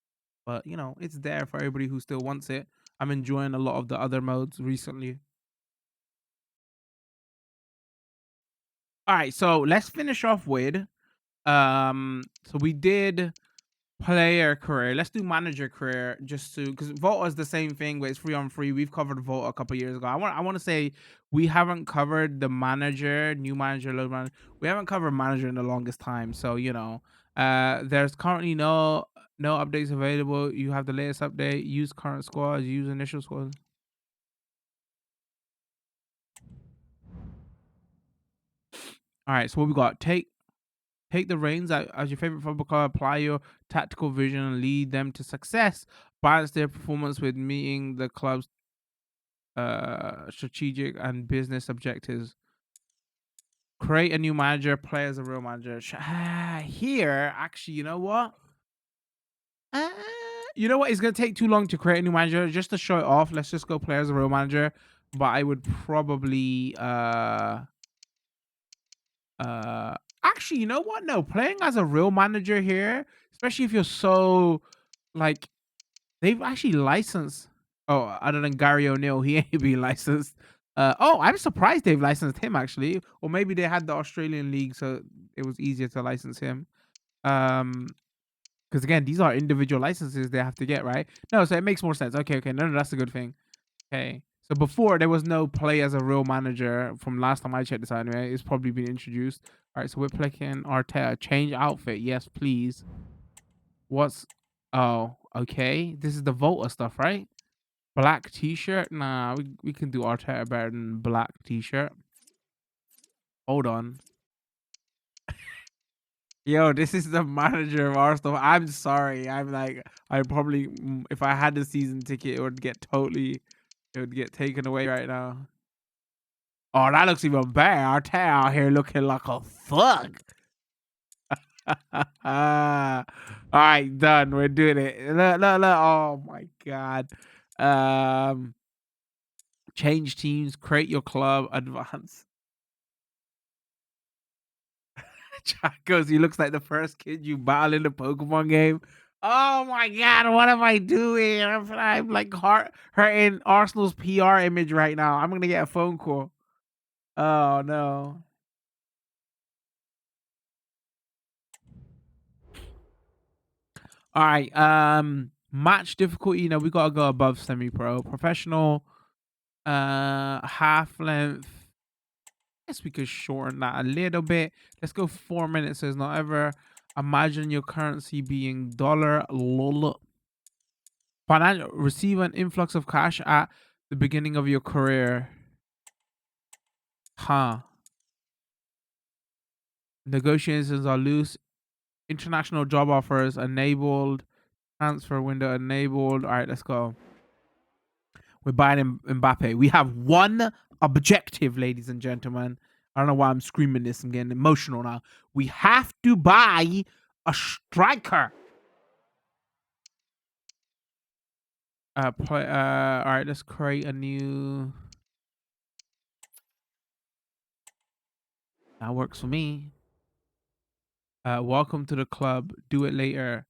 But you know, it's there for everybody who still wants it. I'm enjoying a lot of the other modes recently. All right, so let's finish off with so we did player career. Let's do manager career just to, because Volta is the same thing where it's 3-on-3. We've covered Volta a couple years ago. I want to say we haven't covered the manager, new manager, load manager. We haven't covered manager in the longest time. So you know, there's currently no updates available. You have the latest update. Use current squads. Use initial squads. All right. So what we got? Take the reins as your favorite football club. Apply your tactical vision and lead them to success. Balance their performance with meeting the club's strategic and business objectives. Create a new manager. Play as a real manager. Here, actually, you know what? You know what? It's gonna take too long to create a new manager. Just to show it off, let's just go play as a real manager. But I would probably actually, you know what? No, playing as a real manager here, especially if you're so like, they've actually licensed. Oh, other than Gary O'Neill, he ain't being licensed. Oh, I'm surprised they've licensed him actually, or maybe they had the Australian league, so it was easier to license him. Because again, these are individual licenses they have to get, right? No, so it makes more sense. Okay, no, that's a good thing. Okay. So before there was no play as a real manager from last time I checked this out anyway. It's probably been introduced. All right, so we're clicking Arteta. Change outfit. Yes, please. What's... Oh, okay. This is the Volta stuff, right? Black t-shirt? Nah, we can do Arteta better than black t-shirt. Hold on. Yo, this is the manager of Arsenal. I'm sorry. I probably, if I had the season ticket, it would get taken away right now. Oh, that looks even better. Arteta out here looking like a thug. All right, done. We're doing it. Look, look, look. Oh my god. Um, change teams, create your club, advance. Chacos, he looks like the first kid you battle in the Pokemon game. Oh my god, what am I doing? I'm like hurting Arsenal's PR image right now. I'm gonna get a phone call. Oh no. All right. Match difficulty, we gotta go above semi-pro. Professional, half length. Guess we could shorten that a little bit. Let's go 4 minutes. Says not ever. Imagine your currency being dollar. Lol. Financial, receive an influx of cash at the beginning of your career. Huh. Negotiations are loose. International job offers enabled. Transfer window enabled. All right, let's go. We're buying Mbappe. We have one objective, ladies and gentlemen. I don't know why I'm screaming this. I'm getting emotional now. We have to buy a striker. All right, let's create a new. That works for me. Welcome to the club. Do it later.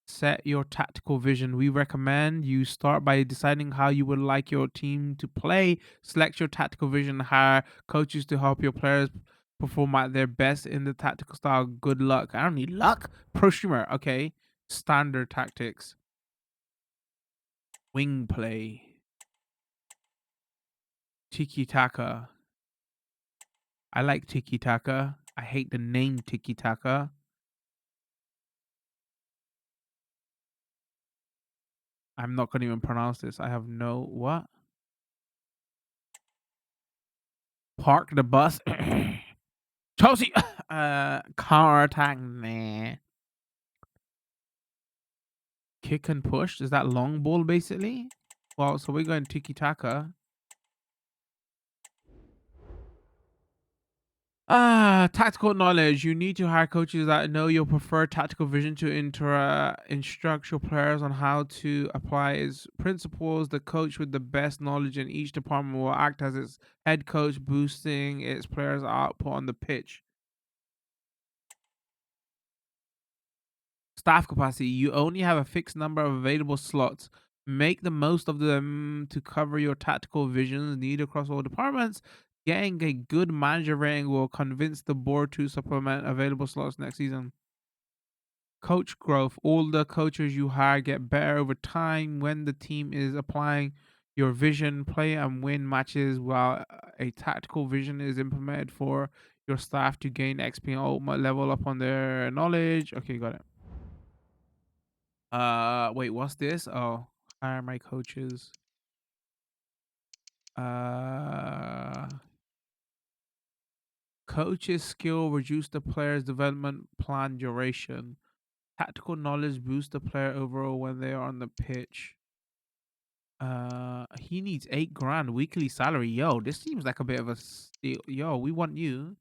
Set your tactical vision. We recommend you start by deciding how you would like your team to play. Select your tactical vision. Hire coaches to help your players perform at their best in the tactical style. Good luck. I don't need luck. Pro streamer. Okay. Standard tactics. Wing play. Tiki taka. I like tiki taka. I hate the name tiki taka. I'm not gonna even pronounce this. I have no what? Park the bus. Chelsea. Counter attack. Nah. Kick and push. Is that long ball basically? Well, so we're going tiki taka. Tactical knowledge. You need to hire coaches that know your preferred tactical vision to instruct your players on how to apply its principles. The coach with the best knowledge in each department will act as its head coach, boosting its players' output on the pitch. Staff capacity. You only have a fixed number of available slots. Make the most of them to cover your tactical visions needed across all departments. Getting a good manager rating will convince the board to supplement available slots next season. Coach growth. All the coaches you hire get better over time when the team is applying your vision. Play and win matches while a tactical vision is implemented for your staff to gain XP and ultimate level up on their knowledge. Okay, got it. Wait, what's this? Oh, hire my coaches. Uh, Coaches skill reduce the player's development plan duration. Tactical knowledge boosts the player overall when they are on the pitch. He needs 8 grand weekly salary. Yo, this seems like a bit of a steal. Yo, we want you.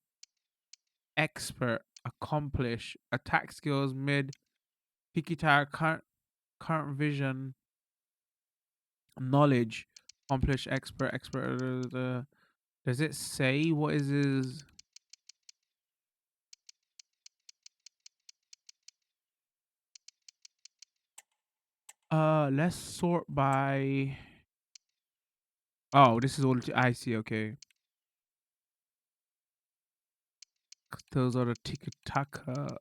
Expert, accomplish, attack skills, mid, tiki current vision, knowledge, accomplish, expert. Does it say what is his? Let's sort by. Oh, this is all I see. Okay, those are the tiki taka.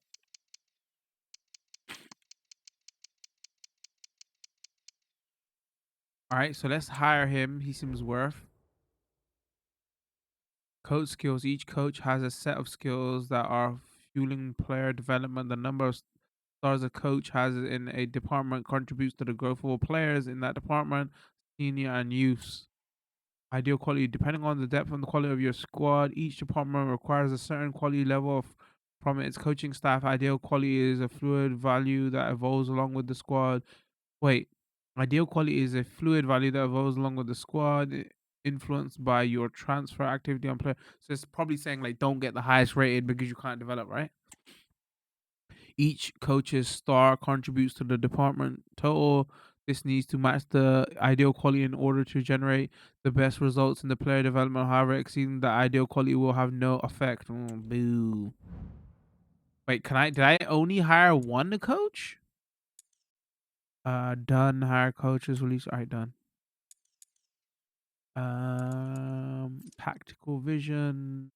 All right, so let's hire him. He seems worth. Coach skills. Each coach has a set of skills that are fueling player development. The number of stars a coach has in a department contributes to the growth of all players in that department, senior and youth. Ideal quality. Depending on the depth and the quality of your squad, each department requires a certain quality level of from its coaching staff. Ideal quality is a fluid value that evolves along with the squad. Wait, ideal quality is a fluid value that evolves along with the squad, influenced by your transfer activity on player. So it's probably saying like don't get the highest rated because you can't develop, right? Each coach's star contributes to the department total. This needs to match the ideal quality in order to generate the best results in the player development. However, exceeding the ideal quality will have no effect. Boo. Wait, did I only hire one coach? Done. Hire coaches. Release. All right, done. Tactical vision.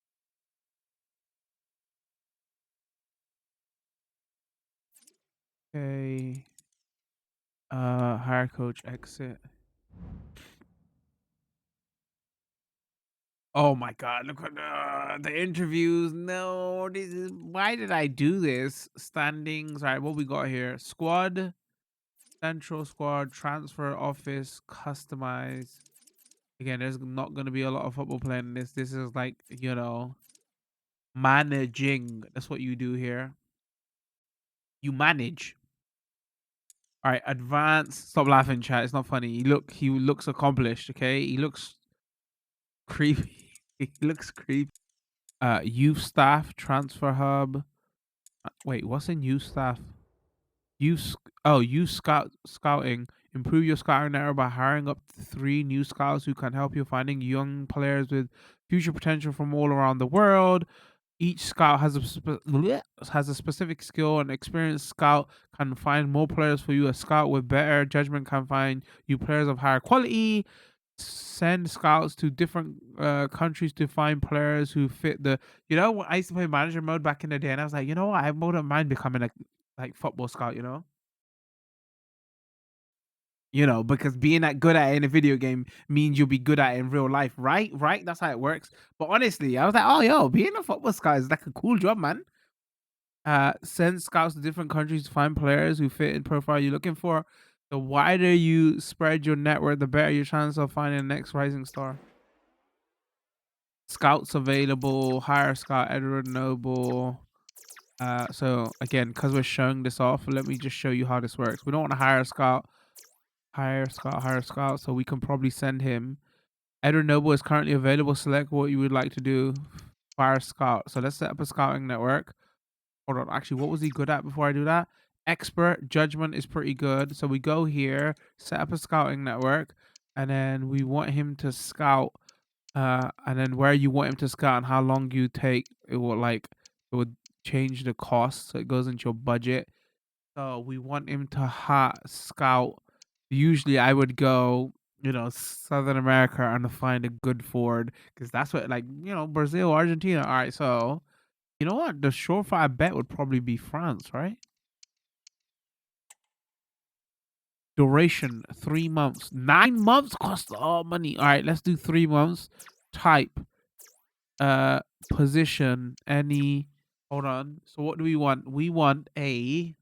Okay. Hire coach. Exit. Oh my god, look at the interviews. No, this is why did I do this? Standings. All right, what we got here? Squad, central squad, transfer office, customize. Again, there's not gonna be a lot of football playing in this. This is like, managing. That's what you do here. You manage. All right, advanced. Stop laughing, chat. It's not funny. He looks accomplished, okay? He looks creepy. He looks creepy. Youth staff, transfer hub. Wait, what's in youth staff? Youth scouting. Improve your scouting network by hiring up to 3 new scouts who can help you finding young players with future potential from all around the world. Each scout has a specific skill. An experienced scout can find more players for you. A scout with better judgment can find you players of higher quality. Send scouts to different countries to find players who fit the. When I used to play manager mode back in the day, and I was like, what, I wouldn't mind becoming a like football scout. Because being that good at it in a video game means you'll be good at it in real life, right? Right, that's how it works. But honestly, I was like, oh, yo, being a football scout is like a cool job, man. Send scouts to different countries to find players who fit in profile you're looking for. The wider you spread your network, the better your chance of finding the next rising star. Scouts available. Hire scout Edward Noble. So again, because we're showing this off, let me just show you how this works. We don't want to hire a scout. Hire scout. So we can probably send him. Edward Noble is currently available. Select what you would like to do. Fire scout. So let's set up a scouting network. Hold on. Actually, what was he good at before I do that? Expert judgment is pretty good. So we go here, set up a scouting network, and then we want him to scout. And then where you want him to scout and how long you take, it would change the cost. So it goes into your budget. So we want him to scout. Usually I would go, Southern America and find a good Ford because that's what, Brazil, Argentina. All right, so you know what? The surefire bet would probably be France, right? Duration 3 months. 9 months costs all money. All right, let's do 3 months. Type, position, any. Hold on. So what do we want? We want a.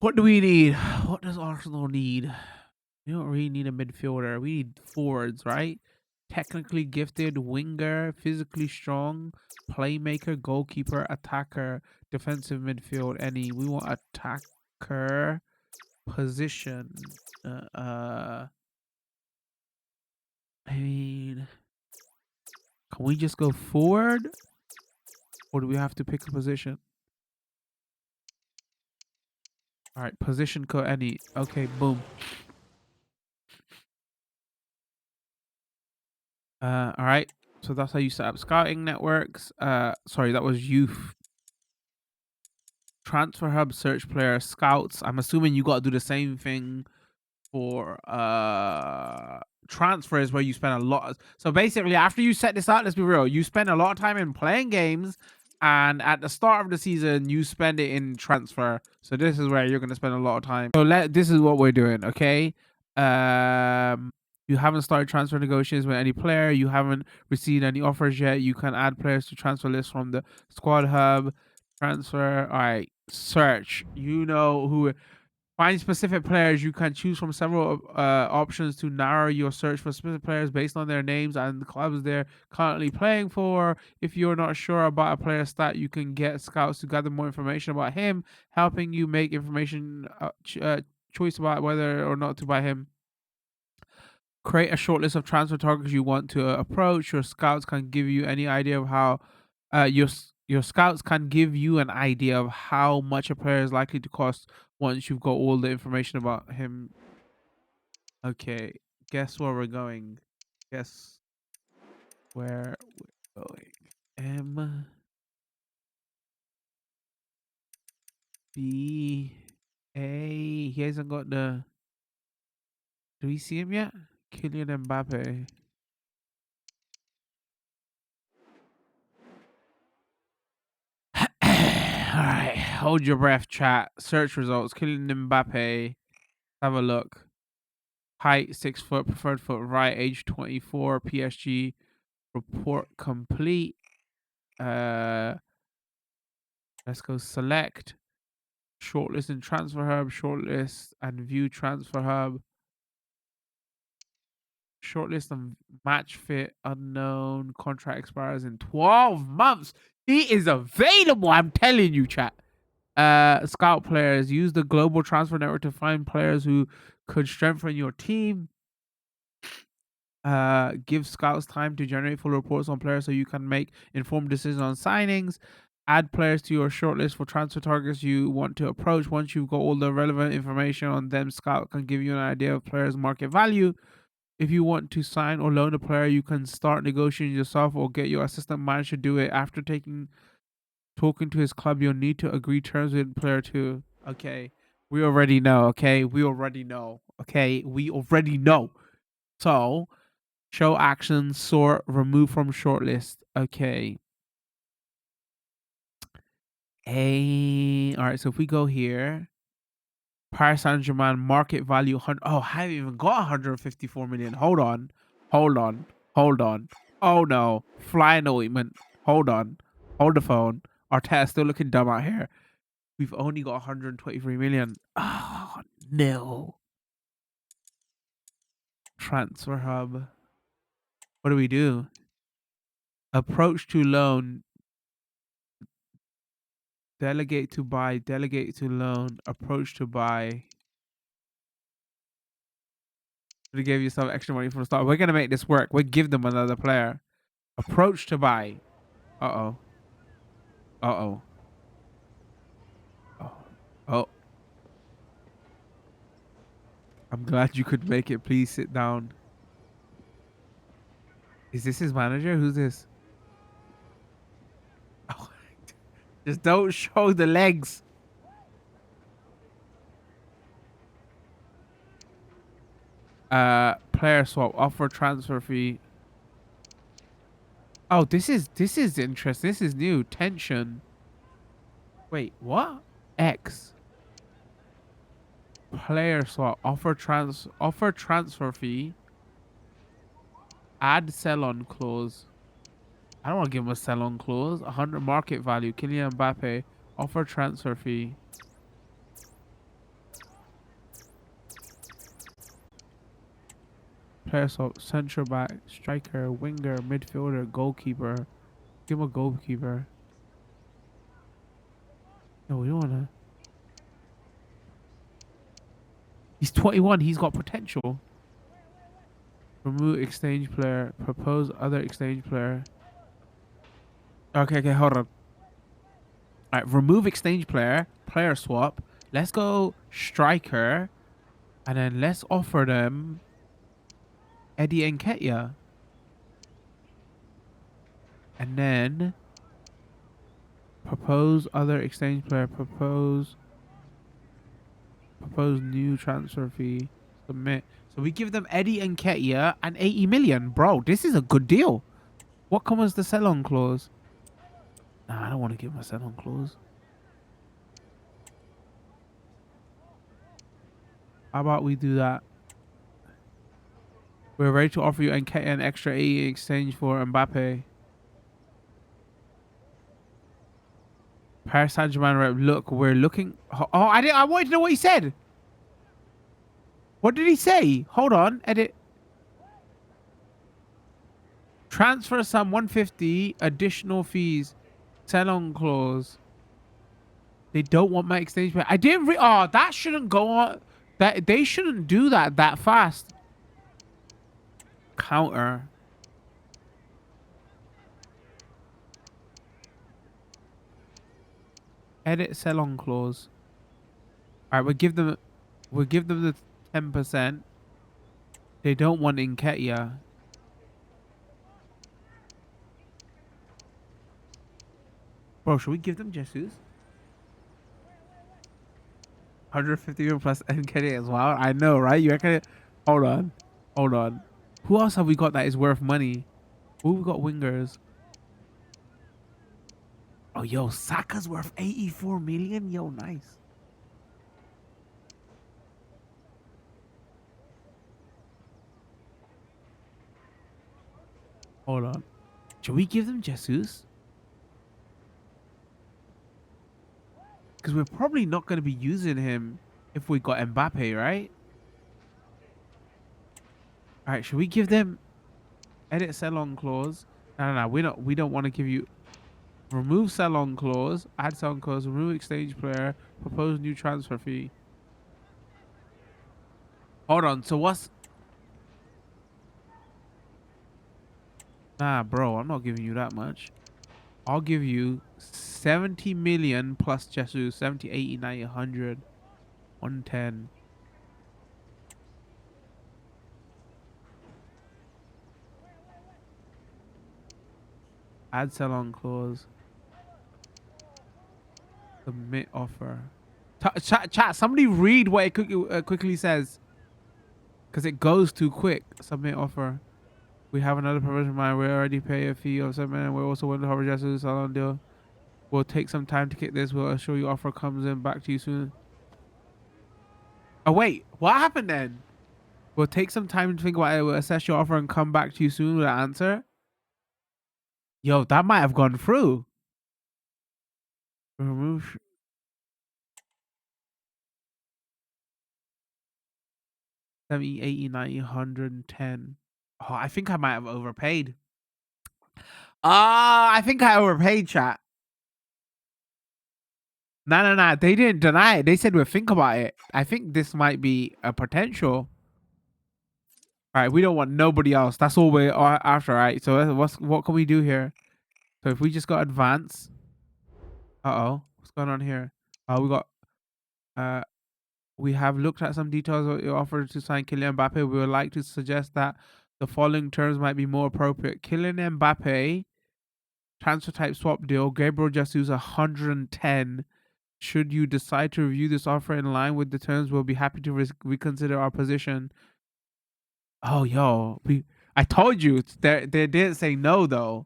What do we need? What does Arsenal need? We don't really need a midfielder. We need forwards, right? Technically gifted, winger, physically strong, playmaker, goalkeeper, attacker, defensive midfield, any. We want attacker, position. I mean, can we just go forward? Or do we have to pick a position? All right, position code any. Okay, boom. All right. So that's how you set up scouting networks. Sorry, that was youth. Transfer hub, search player, scouts. I'm assuming you got to do the same thing for transfers where you spend a lot. So basically, after you set this out, let's be real, you spend a lot of time in playing games, and at the start of the season, you spend it in transfer. So this is where you're going to spend a lot of time. So this is what we're doing, okay? You haven't started transfer negotiations with any player. You haven't received any offers yet. You can add players to transfer list from the squad hub. Transfer. All right. Search. You know who. Find specific players. You can choose from several options to narrow your search for specific players based on their names and the clubs they're currently playing for. If you're not sure about a player's stat, you can get scouts to gather more information about him, helping you make information choice about whether or not to buy him. Create a short list of transfer targets you want to approach. Your scouts can give you any idea of how your scouts can give you an idea of how much a player is likely to cost once you've got all the information about him. Okay, guess where we're going. Guess where we're going. M B A. He hasn't got the. Do we see him yet? Kylian Mbappe. Alright, hold your breath, chat. Search results. Kylian Mbappe. Have a look. Height 6 foot, preferred foot right, age 24, PSG. Report complete. Let's go select. Shortlist and transfer hub. Shortlist and view transfer hub. Shortlist and match fit unknown. Contract expires in 12 months. He is available. I'm telling you, chat. Scout players. Use the global transfer network to find players who could strengthen your team. Give scouts time to generate full reports on players so you can make informed decisions on signings. Add players to your shortlist for transfer targets you want to approach. Once you've got all the relevant information on them, Scout can give you an idea of players' market value. If you want to sign or loan a player, you can start negotiating yourself or get your assistant manager to do it. After talking to his club, you'll need to agree terms with the player too. Okay, we already know. Okay, we already know. Okay, we already know. So, show actions, sort, remove from shortlist. Okay. All right, so if we go here, Paris Saint-Germain market value 100. Oh, I haven't even got 154 million. Hold on. Hold on. Hold on. Oh no. Flying ointment. Hold on. Hold the phone. Arteta's still looking dumb out here. We've only got 123 million. Oh no. Transfer hub. What do we do? Approach to loan. Delegate to buy. Delegate to loan. Approach to buy. To give yourself extra money from the start. We're gonna make this work. We'll give them another player. Approach to buy. Uh-oh. Uh-oh. Oh. Oh. I'm glad you could make it. Please sit down. Is this his manager? Who's this? Oh. Just don't show the legs. Player swap. Offer transfer fee. Oh, this is interesting. This is new. Tension. Wait, what? X. Player swap. Offer transfer fee. Add sell-on clause. I don't want to give him a sell-on clause. 100 market value. Kylian Mbappe. Offer transfer fee. Player swap. Central back. Striker. Winger. Midfielder. Goalkeeper. Give him a goalkeeper. No, we don't want to. He's 21. He's got potential. Remove exchange player. Propose other exchange player. Okay, hold on. All right, remove exchange player. Player swap. Let's go striker. And then let's offer them Eddie Nketiah. And then propose other exchange player. Propose new transfer fee. Submit. So we give them Eddie Nketiah and 80 million. Bro, this is a good deal. What comes the sell-on clause? Nah, I don't want to give him a sell-on clause. How about we do that? We're ready to offer you Nketiah an extra 80 in exchange for Mbappe. Paris Saint-Germain rep. Look, we're looking. Oh, I wanted to know what he said. What did he say? Hold on. Edit. Transfer sum 150. Additional fees. Sell on clause. They don't want my exchange pay. I didn't oh, that shouldn't go on. That they shouldn't do that fast. Counter. Edit sell on clause. All right, we'll give them the 10%. They don't want Nketiah. Bro, should we give them Jesus? 150 million plus Nketiah as well. I know, right? You reckon? Hold on. Hold on. Who else have we got that is worth money? Who we got wingers? Oh, yo, Saka's worth 84 million. Yo, nice. Hold on. Should we give them Jesus? Because we're probably not going to be using him if we got Mbappe, right? All right, should we give them edit sell-on clause? No. We don't want to give you remove sell-on clause, add sell-on clause, remove exchange player, propose new transfer fee. Hold on. So what's? Nah, bro, I'm not giving you that much. I'll give you 70 million plus Jesus, 70, 80, 90, 100, 110. Add sell-on clause. Submit offer. Chat, somebody read what it quickly says. Because it goes too quick. Submit offer. We have another provision in mind. We already pay a fee of 7 million. We're also willing to cover Jesus sell-on deal. We'll take some time to get this. We'll assure you offer comes in back to you soon. Oh, wait. What happened then? We'll take some time to think about it. We'll assess your offer and come back to you soon with an answer. Yo, that might have gone through. Remove. 70, 80, 90, 110. Oh, I think I might have overpaid. I think I overpaid, chat. No. They didn't deny it. They said we'll think about it. I think this might be a potential. All right, we don't want nobody else. That's all we're after, right? So what can we do here? So if we just got advance. What's going on here? We have looked at some details of your offer to sign Kylian Mbappe. We would like to suggest that the following terms might be more appropriate. Kylian Mbappe, transfer type swap deal, Gabriel Jesus 110. Should you decide to review this offer in line with the terms, we'll be happy to reconsider our position. Oh, yo, I told you they didn't say no though.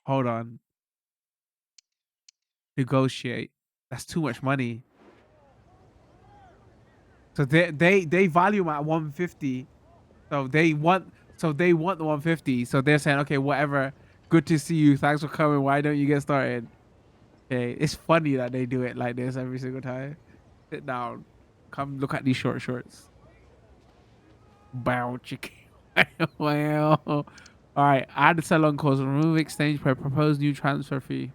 Hold on. Negotiate. That's too much money. So they value him at 150. So they want the 150. So they're saying, okay, whatever. Good to see you. Thanks for coming. Why don't you get started? Okay, it's funny that they do it like this every single time. Sit down. Come look at these short shorts. Bow chicken. Well, all right. Add sell-on clause. Remove exchange per proposed new transfer fee.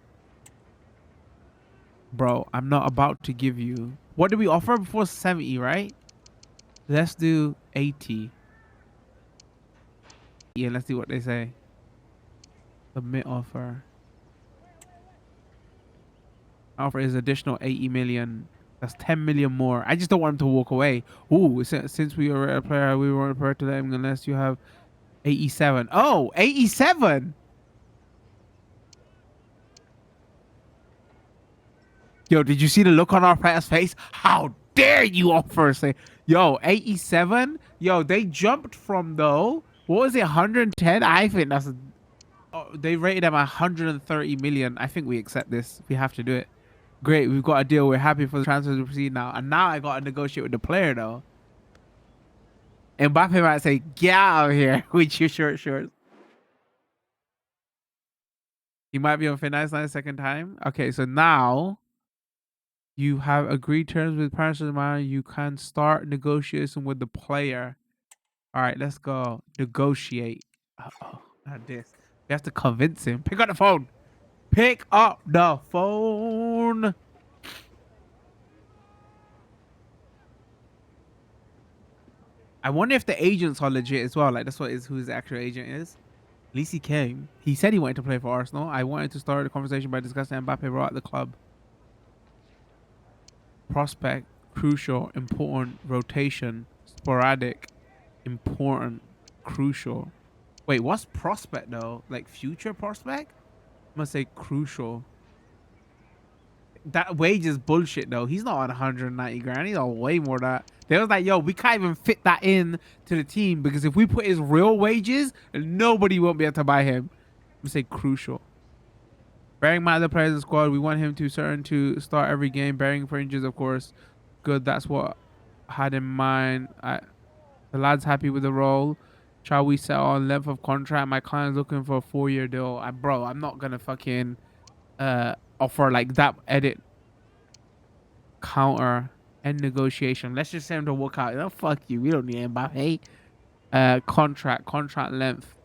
Bro, I'm not about to give you. What did we offer before? 70, right? Let's do 80. Yeah, let's see what they say. Submit offer. Offer is additional 80 million. That's 10 million more. I just don't want him to walk away. Ooh, since we are a player, we weren't prepared to let him unless you have 87. Oh, 87. Yo, did you see the look on our player's face? How dare you offer? Say, yo, 87. Yo, they jumped from though. What was it? 110. I think that's. They rated them 130 million. I think we accept this. We have to do it. Great, we've got a deal. We're happy for the transfer to proceed now. And now I got to negotiate with the player though. Mbappe might say, get out of here with your short shorts. He might be on Finance line second time. Okay, so now You have agreed terms with Paris Saint-Germain. You can start negotiation with the player. All right, let's go. Negotiate. Uh-oh, not this. We have to convince him. Pick up the phone. Pick up the phone. I wonder if the agents are legit as well. Like, that's what is who his actual agent is. At least he came. He said he wanted to play for Arsenal. I wanted to start the conversation by discussing Mbappe brought the club. Prospect, crucial, important, rotation, sporadic, important, crucial. Wait, what's prospect though? Like future prospect? I'm gonna say crucial. That wage is bullshit though. He's not on 190 grand. He's on way more than that. They was like, yo, we can't even fit that in to the team because if we put his real wages, nobody won't be able to buy him. I'm gonna say crucial. Bearing in mind the players in the squad, we want him to certain to start every game. Bearing for injuries, of course. Good. That's what I had in mind. The lad's happy with the role. Shall we settle on length of contract? My client's looking for a 4-year deal. Bro, I'm not gonna fucking offer like that. Edit counter end negotiation. Let's just send him to walk out. Oh, fuck you. We don't need Mbappe. Contract length.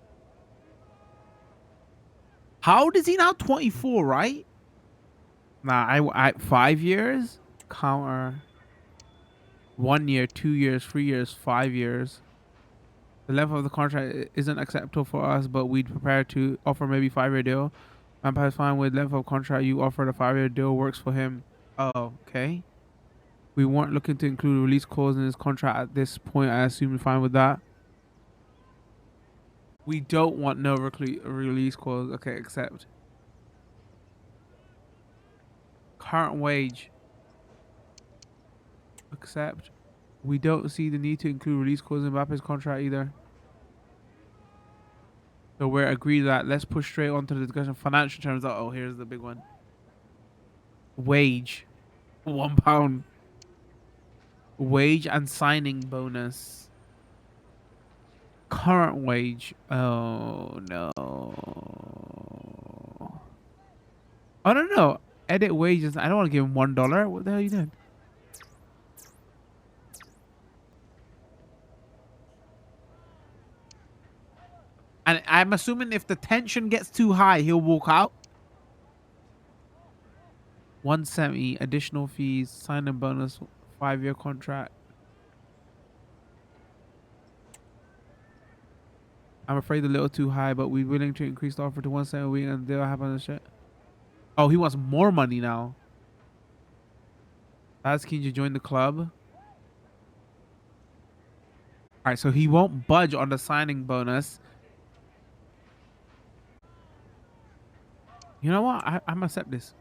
How old is he now? 24, right? Nah, I 5 years. Counter. 1 year, 2 years, 3 years, 5 years. The length of the contract isn't acceptable for us, but we'd prepare to offer maybe 5-year deal. Vampire's fine with length of contract. You offer the 5-year deal works for him. Oh, okay. We weren't looking to include a release clause in his contract at this point. I assume you're fine with that. We don't want no release clause. Okay, accept. Current wage. Accept. We don't see the need to include release clause in Mbappe's contract either. So we're agreed that let's push straight on to the discussion. Financial terms. Oh, here's the big one. Wage. £1. Wage and signing bonus. Current wage. Oh, no. I don't know. Edit wages. I don't want to give him $1. What the hell are you doing? And I'm assuming if the tension gets too high, he'll walk out. 170 additional fees, sign-in bonus, 5-year contract. I'm afraid a little too high, but we're willing to increase the offer to 170 a week and they'll happen and shit. Oh, he wants more money now. That's keen to join the club. All right, so he won't budge on the signing bonus. You know what? I'm gonna accept this.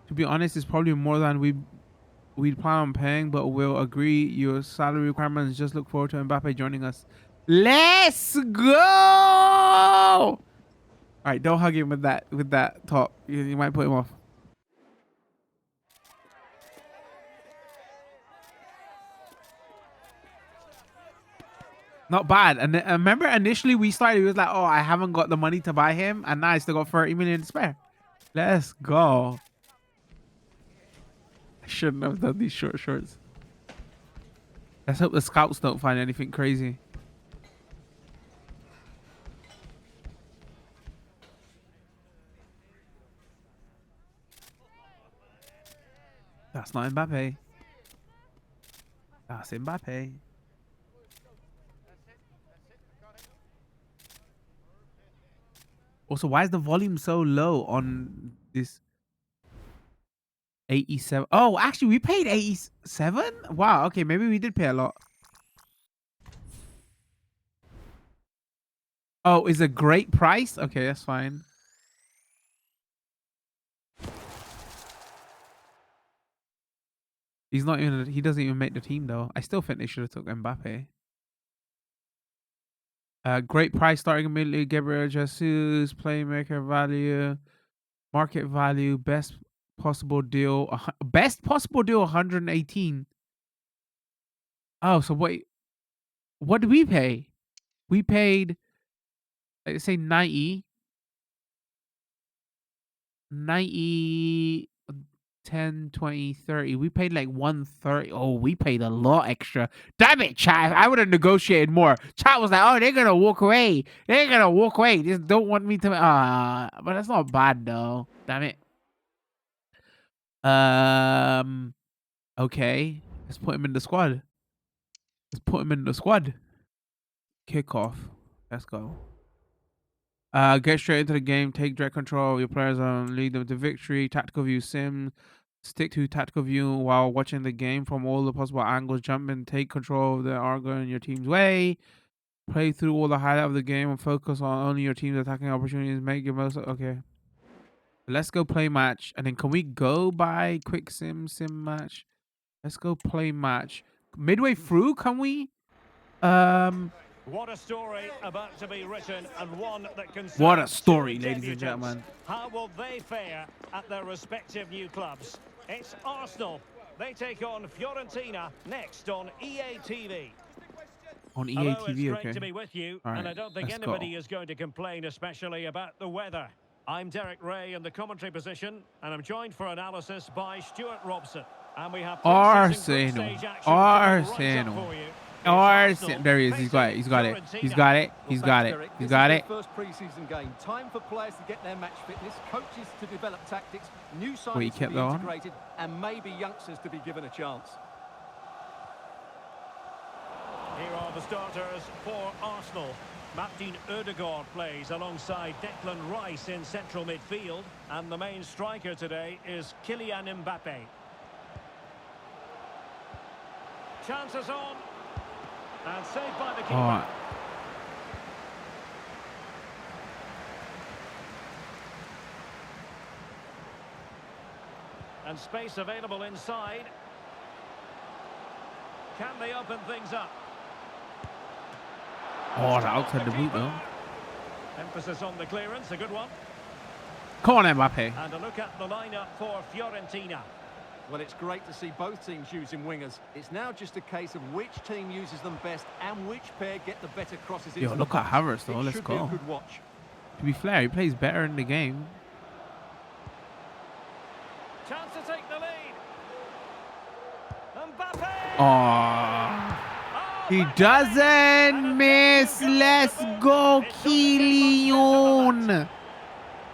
To be honest, it's probably more than we'd plan on paying, but we'll agree your salary requirements. Just look forward to Mbappe joining us. Let's go! All right, don't hug him with that talk. You might put him off. Not bad. And remember, initially we started, he was like, oh, I haven't got the money to buy him, and now I still got 30 million to spare. Let's go. I shouldn't have done these short shorts. Let's hope the scouts don't find anything crazy. That's not Mbappe. That's Mbappe. Also, why is the volume so low on this? 87. Oh, actually, we paid 87? Wow, okay, maybe we did pay a lot. Oh, is a great price? Okay, that's fine. He doesn't even make the team though. I still think they should have took Mbappe. Great price starting immediately. Gabriel Jesus, playmaker value, market value, best possible deal. Best possible deal 118. Oh, so wait. What did we pay? We paid, let's say 90. 10, 20, 30. We paid like 130. Oh, we paid a lot extra. Damn it, chat. I would have negotiated more. Chat was like, oh, they're gonna walk away. They're gonna walk away. Just don't want me to but that's not bad though. Damn it. Okay. Let's put him in the squad. Let's put him in the squad. Kickoff. Let's go. Get straight into the game. Take direct control of your players and lead them to victory. Tactical view sim. Stick to tactical view while watching the game from all the possible angles. Jump in, take control of the argo in your team's way. Play through all the highlight of the game and focus on only your team's attacking opportunities. Make your most. Okay. Let's go play match. And then can we go by quick sim match? Let's go play match. Midway through, can we? What a story about to be written, and one that concerns What a story, two ladies and debutants. gentlemen. How will they fare at their respective new clubs? It's Arsenal. They take on Fiorentina next on EA TV. On EA Hello, TV, it's great okay. to be with you, All and right, I don't think let's anybody go. is going to complain, especially about the weather. I'm Derek Ray in the commentary position, and I'm joined for analysis by Stuart Robson. And we have pre-season group Arsenal. stage action coming right up Arsenal. for you. Arsenal. There he is. He's got it. He's got it. He's got it. He's got it. He's got it. First pre-season game. Time for players to get their match fitness, coaches to develop tactics, new Wait, he signings to kept be that on? integrated, and maybe youngsters to be given a chance. Here are the starters for Arsenal. Martin Ødegaard plays alongside Declan Rice in central midfield. And the main striker today is Kylian Mbappe. Chances on. And saved by the keeper. Oh, And space available inside. Can they open things up? oh, the outside the boot though. Emphasis on the clearance, a good one. Come on, Mbappe. And a look at the lineup for Fiorentina. Well, it's great to see both teams using wingers. It's now just a case of which team uses them best and which pair get the better crosses into Yo, the look at box. Havertz though. It Let's should be a go. good watch. To be fair, he plays better in the game. Chance to take the lead. Mbappe! Oh, Oh, he Mbappe! doesn't miss. Let's go, Kylian.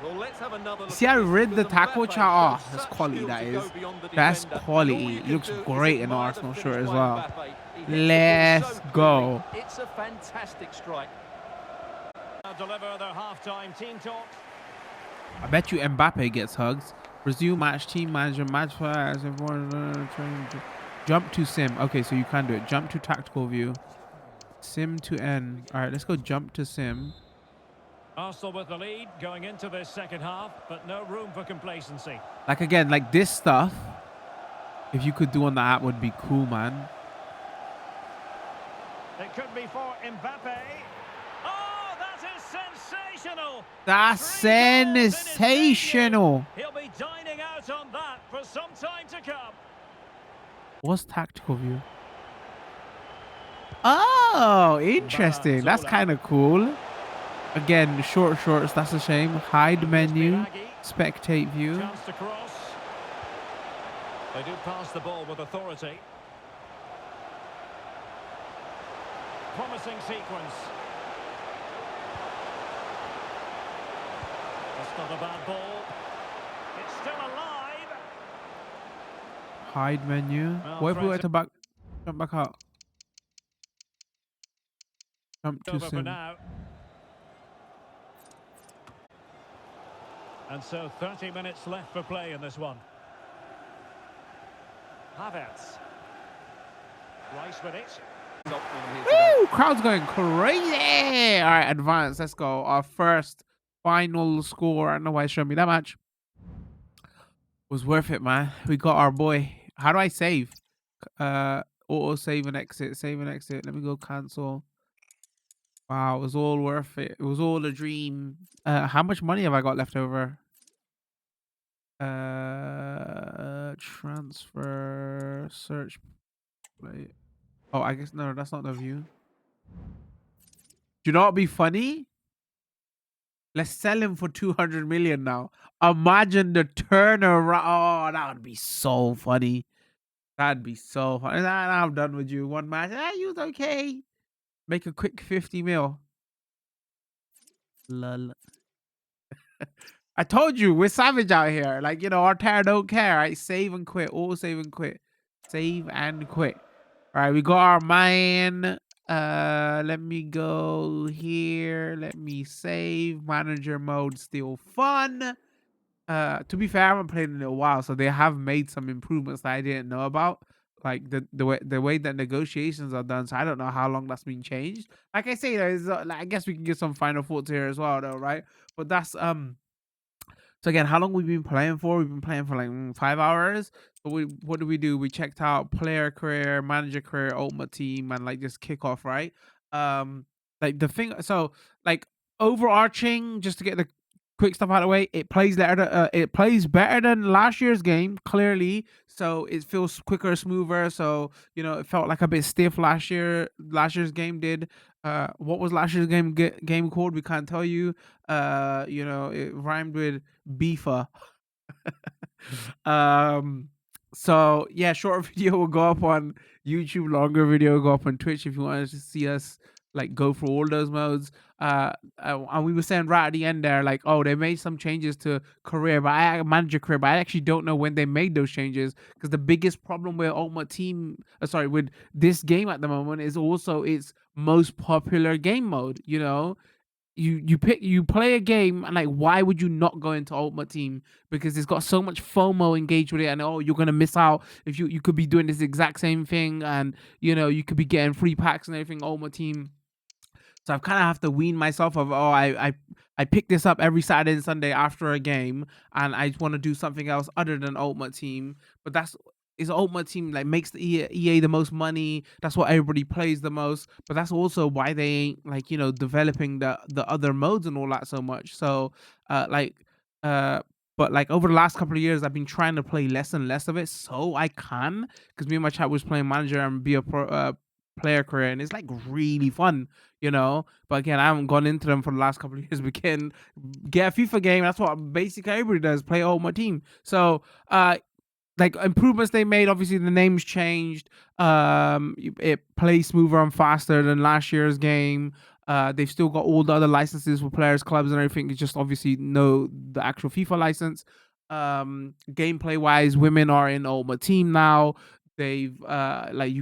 Well, let's have another look See, at I this, read the because tackle Mbappe chat. Oh, shows that's such quality. skill That to go is. beyond the That's defender. And all quality. you It can looks do is great in the admire Arsenal finish shirt as by well. Mbappe. He hits the ball Let's so go. cleanly. It's a fantastic strike. Deliver their half-time team talk. I bet you Mbappe gets hugs. Resume match, team manager, match players, jump to sim. Okay, so you can do it. Jump to tactical view. Sim to N. All right, let's go jump to sim. Arsenal with the lead going into this second half, but no room for complacency. Like again, like this stuff, if you could do on the app would be cool, man. It could be for Mbappe. Oh, that is sensational! That's 3 goals in his sensational. debut. He'll be dining out on that for some time to come. What's tactical view? Oh, interesting. That's kind of cool. Again, shorts. That's a shame. Hide menu. Spectate view. Chance to cross. They do pass the ball with authority. Promising sequence. That's not a bad ball. It's still alive. Hide menu. Well, What if we were threats to jump back out? Jump to over for sim. now. And so 30 minutes left for play in this one. Havertz. Rice with it. Woo! Crowd's going crazy. All right, advance. Let's go. Our first final score. I don't know why it's showing me that much. Was worth it, man. We got our boy. How do I save? Auto save and exit. Save and exit. Let me go cancel. Wow, it was all worth it. It was all a dream. How much money have I got left over? Transfer search play. Oh, I guess no, that's not the view. Do you know what'd be funny? Let's sell him for 200 million now. Imagine the turnaround. Oh, that would be so funny. That'd be so funny. Nah, I'm done with you. One match. Ah, you was okay. Make a quick 50 mil. Lol. I told you we're savage out here. Like, our Arteta don't care. Right? Save and quit. All save and quit. Save and quit. All right, we got our man. Let me go here. Let me save. Manager mode still fun. To be fair, I haven't played in a while, so they have made some improvements that I didn't know about. Like the way that negotiations are done. So I don't know how long that's been changed. Like I say, there's like, I guess we can give some final thoughts here as well, though, right? But that's so again, how long we've been playing for? We've been playing for like 5 hours. But what do we do? We checked out player career, manager career, ultimate team, and like just kickoff, right? Like the thing. So like overarching, just to get the quick stuff out of the way, it plays better than last year's game, clearly. So it feels quicker, smoother. So it felt like a bit stiff last year. Last year's game did. What was last year's game called? We can't tell you. It rhymed with beefer. um, so yeah, short video will go up on YouTube, longer video will go up on Twitch if you want to see us like go through all those modes. And we were saying right at the end there, like, oh, they made some changes to career, but manager career, but I actually don't know when they made those changes because the biggest problem with Ultimate Team, with this game at the moment is also its most popular game mode. You play a game and like why would you not go into Ultimate Team because it's got so much FOMO engaged with it and you're gonna miss out if you could be doing this exact same thing and you could be getting free packs and everything Ultimate Team. So I've kind of have to wean myself of I pick this up every Saturday and Sunday after a game, and I just want to do something else other than Ultimate Team. But that's is Ultimate Team like makes the EA the most money. That's what everybody plays the most. But that's also why they ain't like developing the other modes and all that so much. So like uh. But like over the last couple of years, I've been trying to play less and less of it, so I can. Because me and my chat was playing manager and be a player career, and it's like really fun. But again, I haven't gone into them for the last couple of years. We can get a FIFA game. That's what basically everybody does. Play all my team. So like improvements they made. Obviously, the names changed. It plays smoother and faster than last year's game. They've still got all the other licenses for players, clubs, and everything. It's just obviously no the actual FIFA license. Gameplay wise, women are in Ultimate Team now. They've like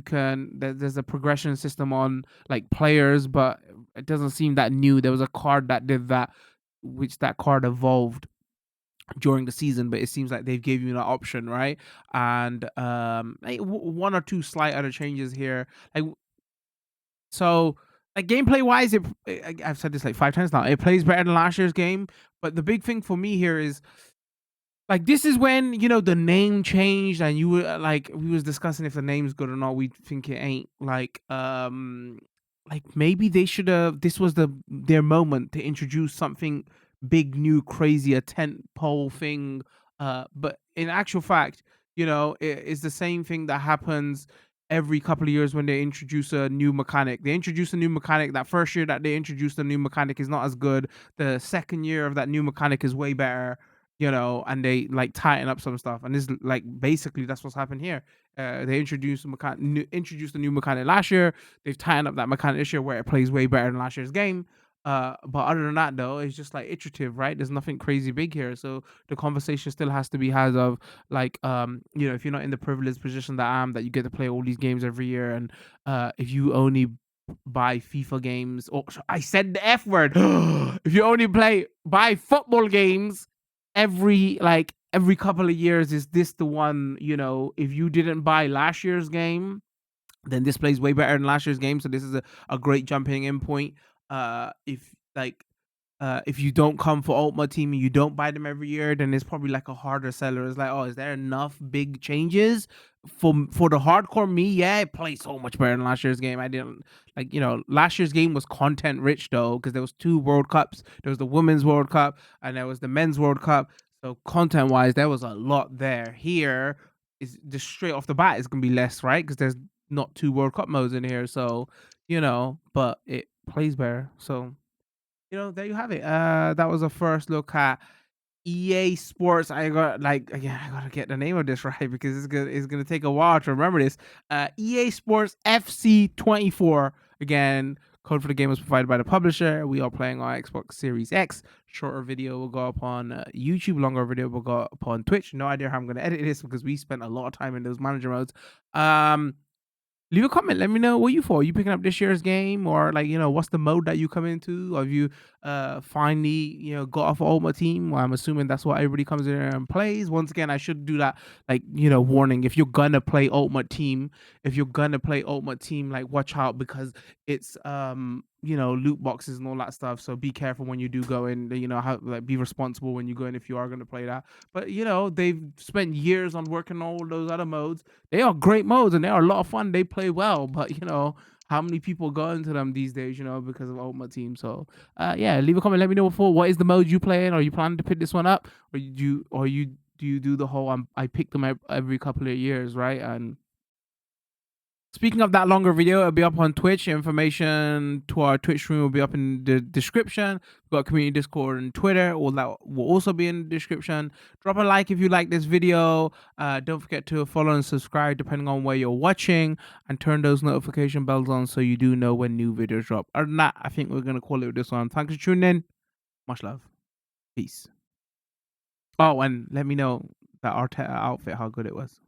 there's a progression system on like players, but it doesn't seem that new. There was a card that did that, which that card evolved during the season, but it seems like they've gave you an option, right? And like one or two slight other changes here. Like so like gameplay wise, I've said this like 5 times now. It plays better than last year's game, but the big thing for me here is like this is when the name changed and you were like we was discussing if the name's good or not. We think it ain't. Like maybe they should have. This was their moment to introduce something big, new, crazy, a tent pole thing. But in actual fact, it's the same thing that happens every couple of years when they introduce a new mechanic. They introduce a new mechanic. That first year that they introduced a new mechanic is not as good. The second year of that new mechanic is way better. And they like tighten up some stuff, and this like basically that's what's happened here. They introduced a new mechanic last year. They've tightened up that mechanic this year where it plays way better than last year's game. But other than that, though, it's just like iterative, right? There's nothing crazy big here, so the conversation still has to be had of like, if you're not in the privileged position that I am, that you get to play all these games every year, and if you only buy FIFA games, or I said the F word, if you only buy football games every couple of years, is this the one? If you didn't buy last year's game, then this plays way better than last year's game. So this is a great jumping in point. If you don't come for Ultimate Team and you don't buy them every year, then it's probably like a harder seller. It's like, oh, is there enough big changes for the hardcore me? Yeah, it plays so much better than last year's game. I didn't like, last year's game was content rich though, because there was 2 World Cups. There was the Women's World Cup and there was the Men's World Cup. So content wise, there was a lot there. Here is just straight off the bat, it's gonna be less, right? Because there's not 2 World Cup modes in here. So, but it plays better. So there you have it. That was a first look at EA Sports. I got like again, I gotta get the name of this right because it's gonna take a while to remember this. EA Sports FC 24. Again, code for the game was provided by the publisher. We are playing on Xbox Series X. Shorter video will go up on YouTube. Longer video will go up on Twitch. No idea how I'm gonna edit this because we spent a lot of time in those manager modes. Leave a comment. Let me know what you for. You picking up this year's game, or like what's the mode that you come into? Or have you finally got off of Ultimate Team? Well, I'm assuming that's what everybody comes in and plays. Once again, I should do that like warning. If you're gonna play Ultimate Team, like watch out because it's loot boxes and all that stuff. So be careful when you do go in. Be responsible when you go in if you are gonna play that. But they've spent years on working all those other modes. They are great modes and they are a lot of fun. They play well, but how many people go into them these days, because of Ultimate Team. So yeah, leave a comment. Let me know what is the mode you playing. Are you planning to pick this one up, or do you do the whole I pick them every couple of years, right? And speaking of that longer video, it'll be up on Twitch. Information to our Twitch stream will be up in the description. We've got community Discord and Twitter. All that will also be in the description. Drop a like if you like this video. Don't forget to follow and subscribe depending on where you're watching. And turn those notification bells on so you do know when new videos drop. Other than that, I think we're going to call it with this one. Thanks for tuning in. Much love. Peace. Oh, and let me know that Arteta outfit, how good it was.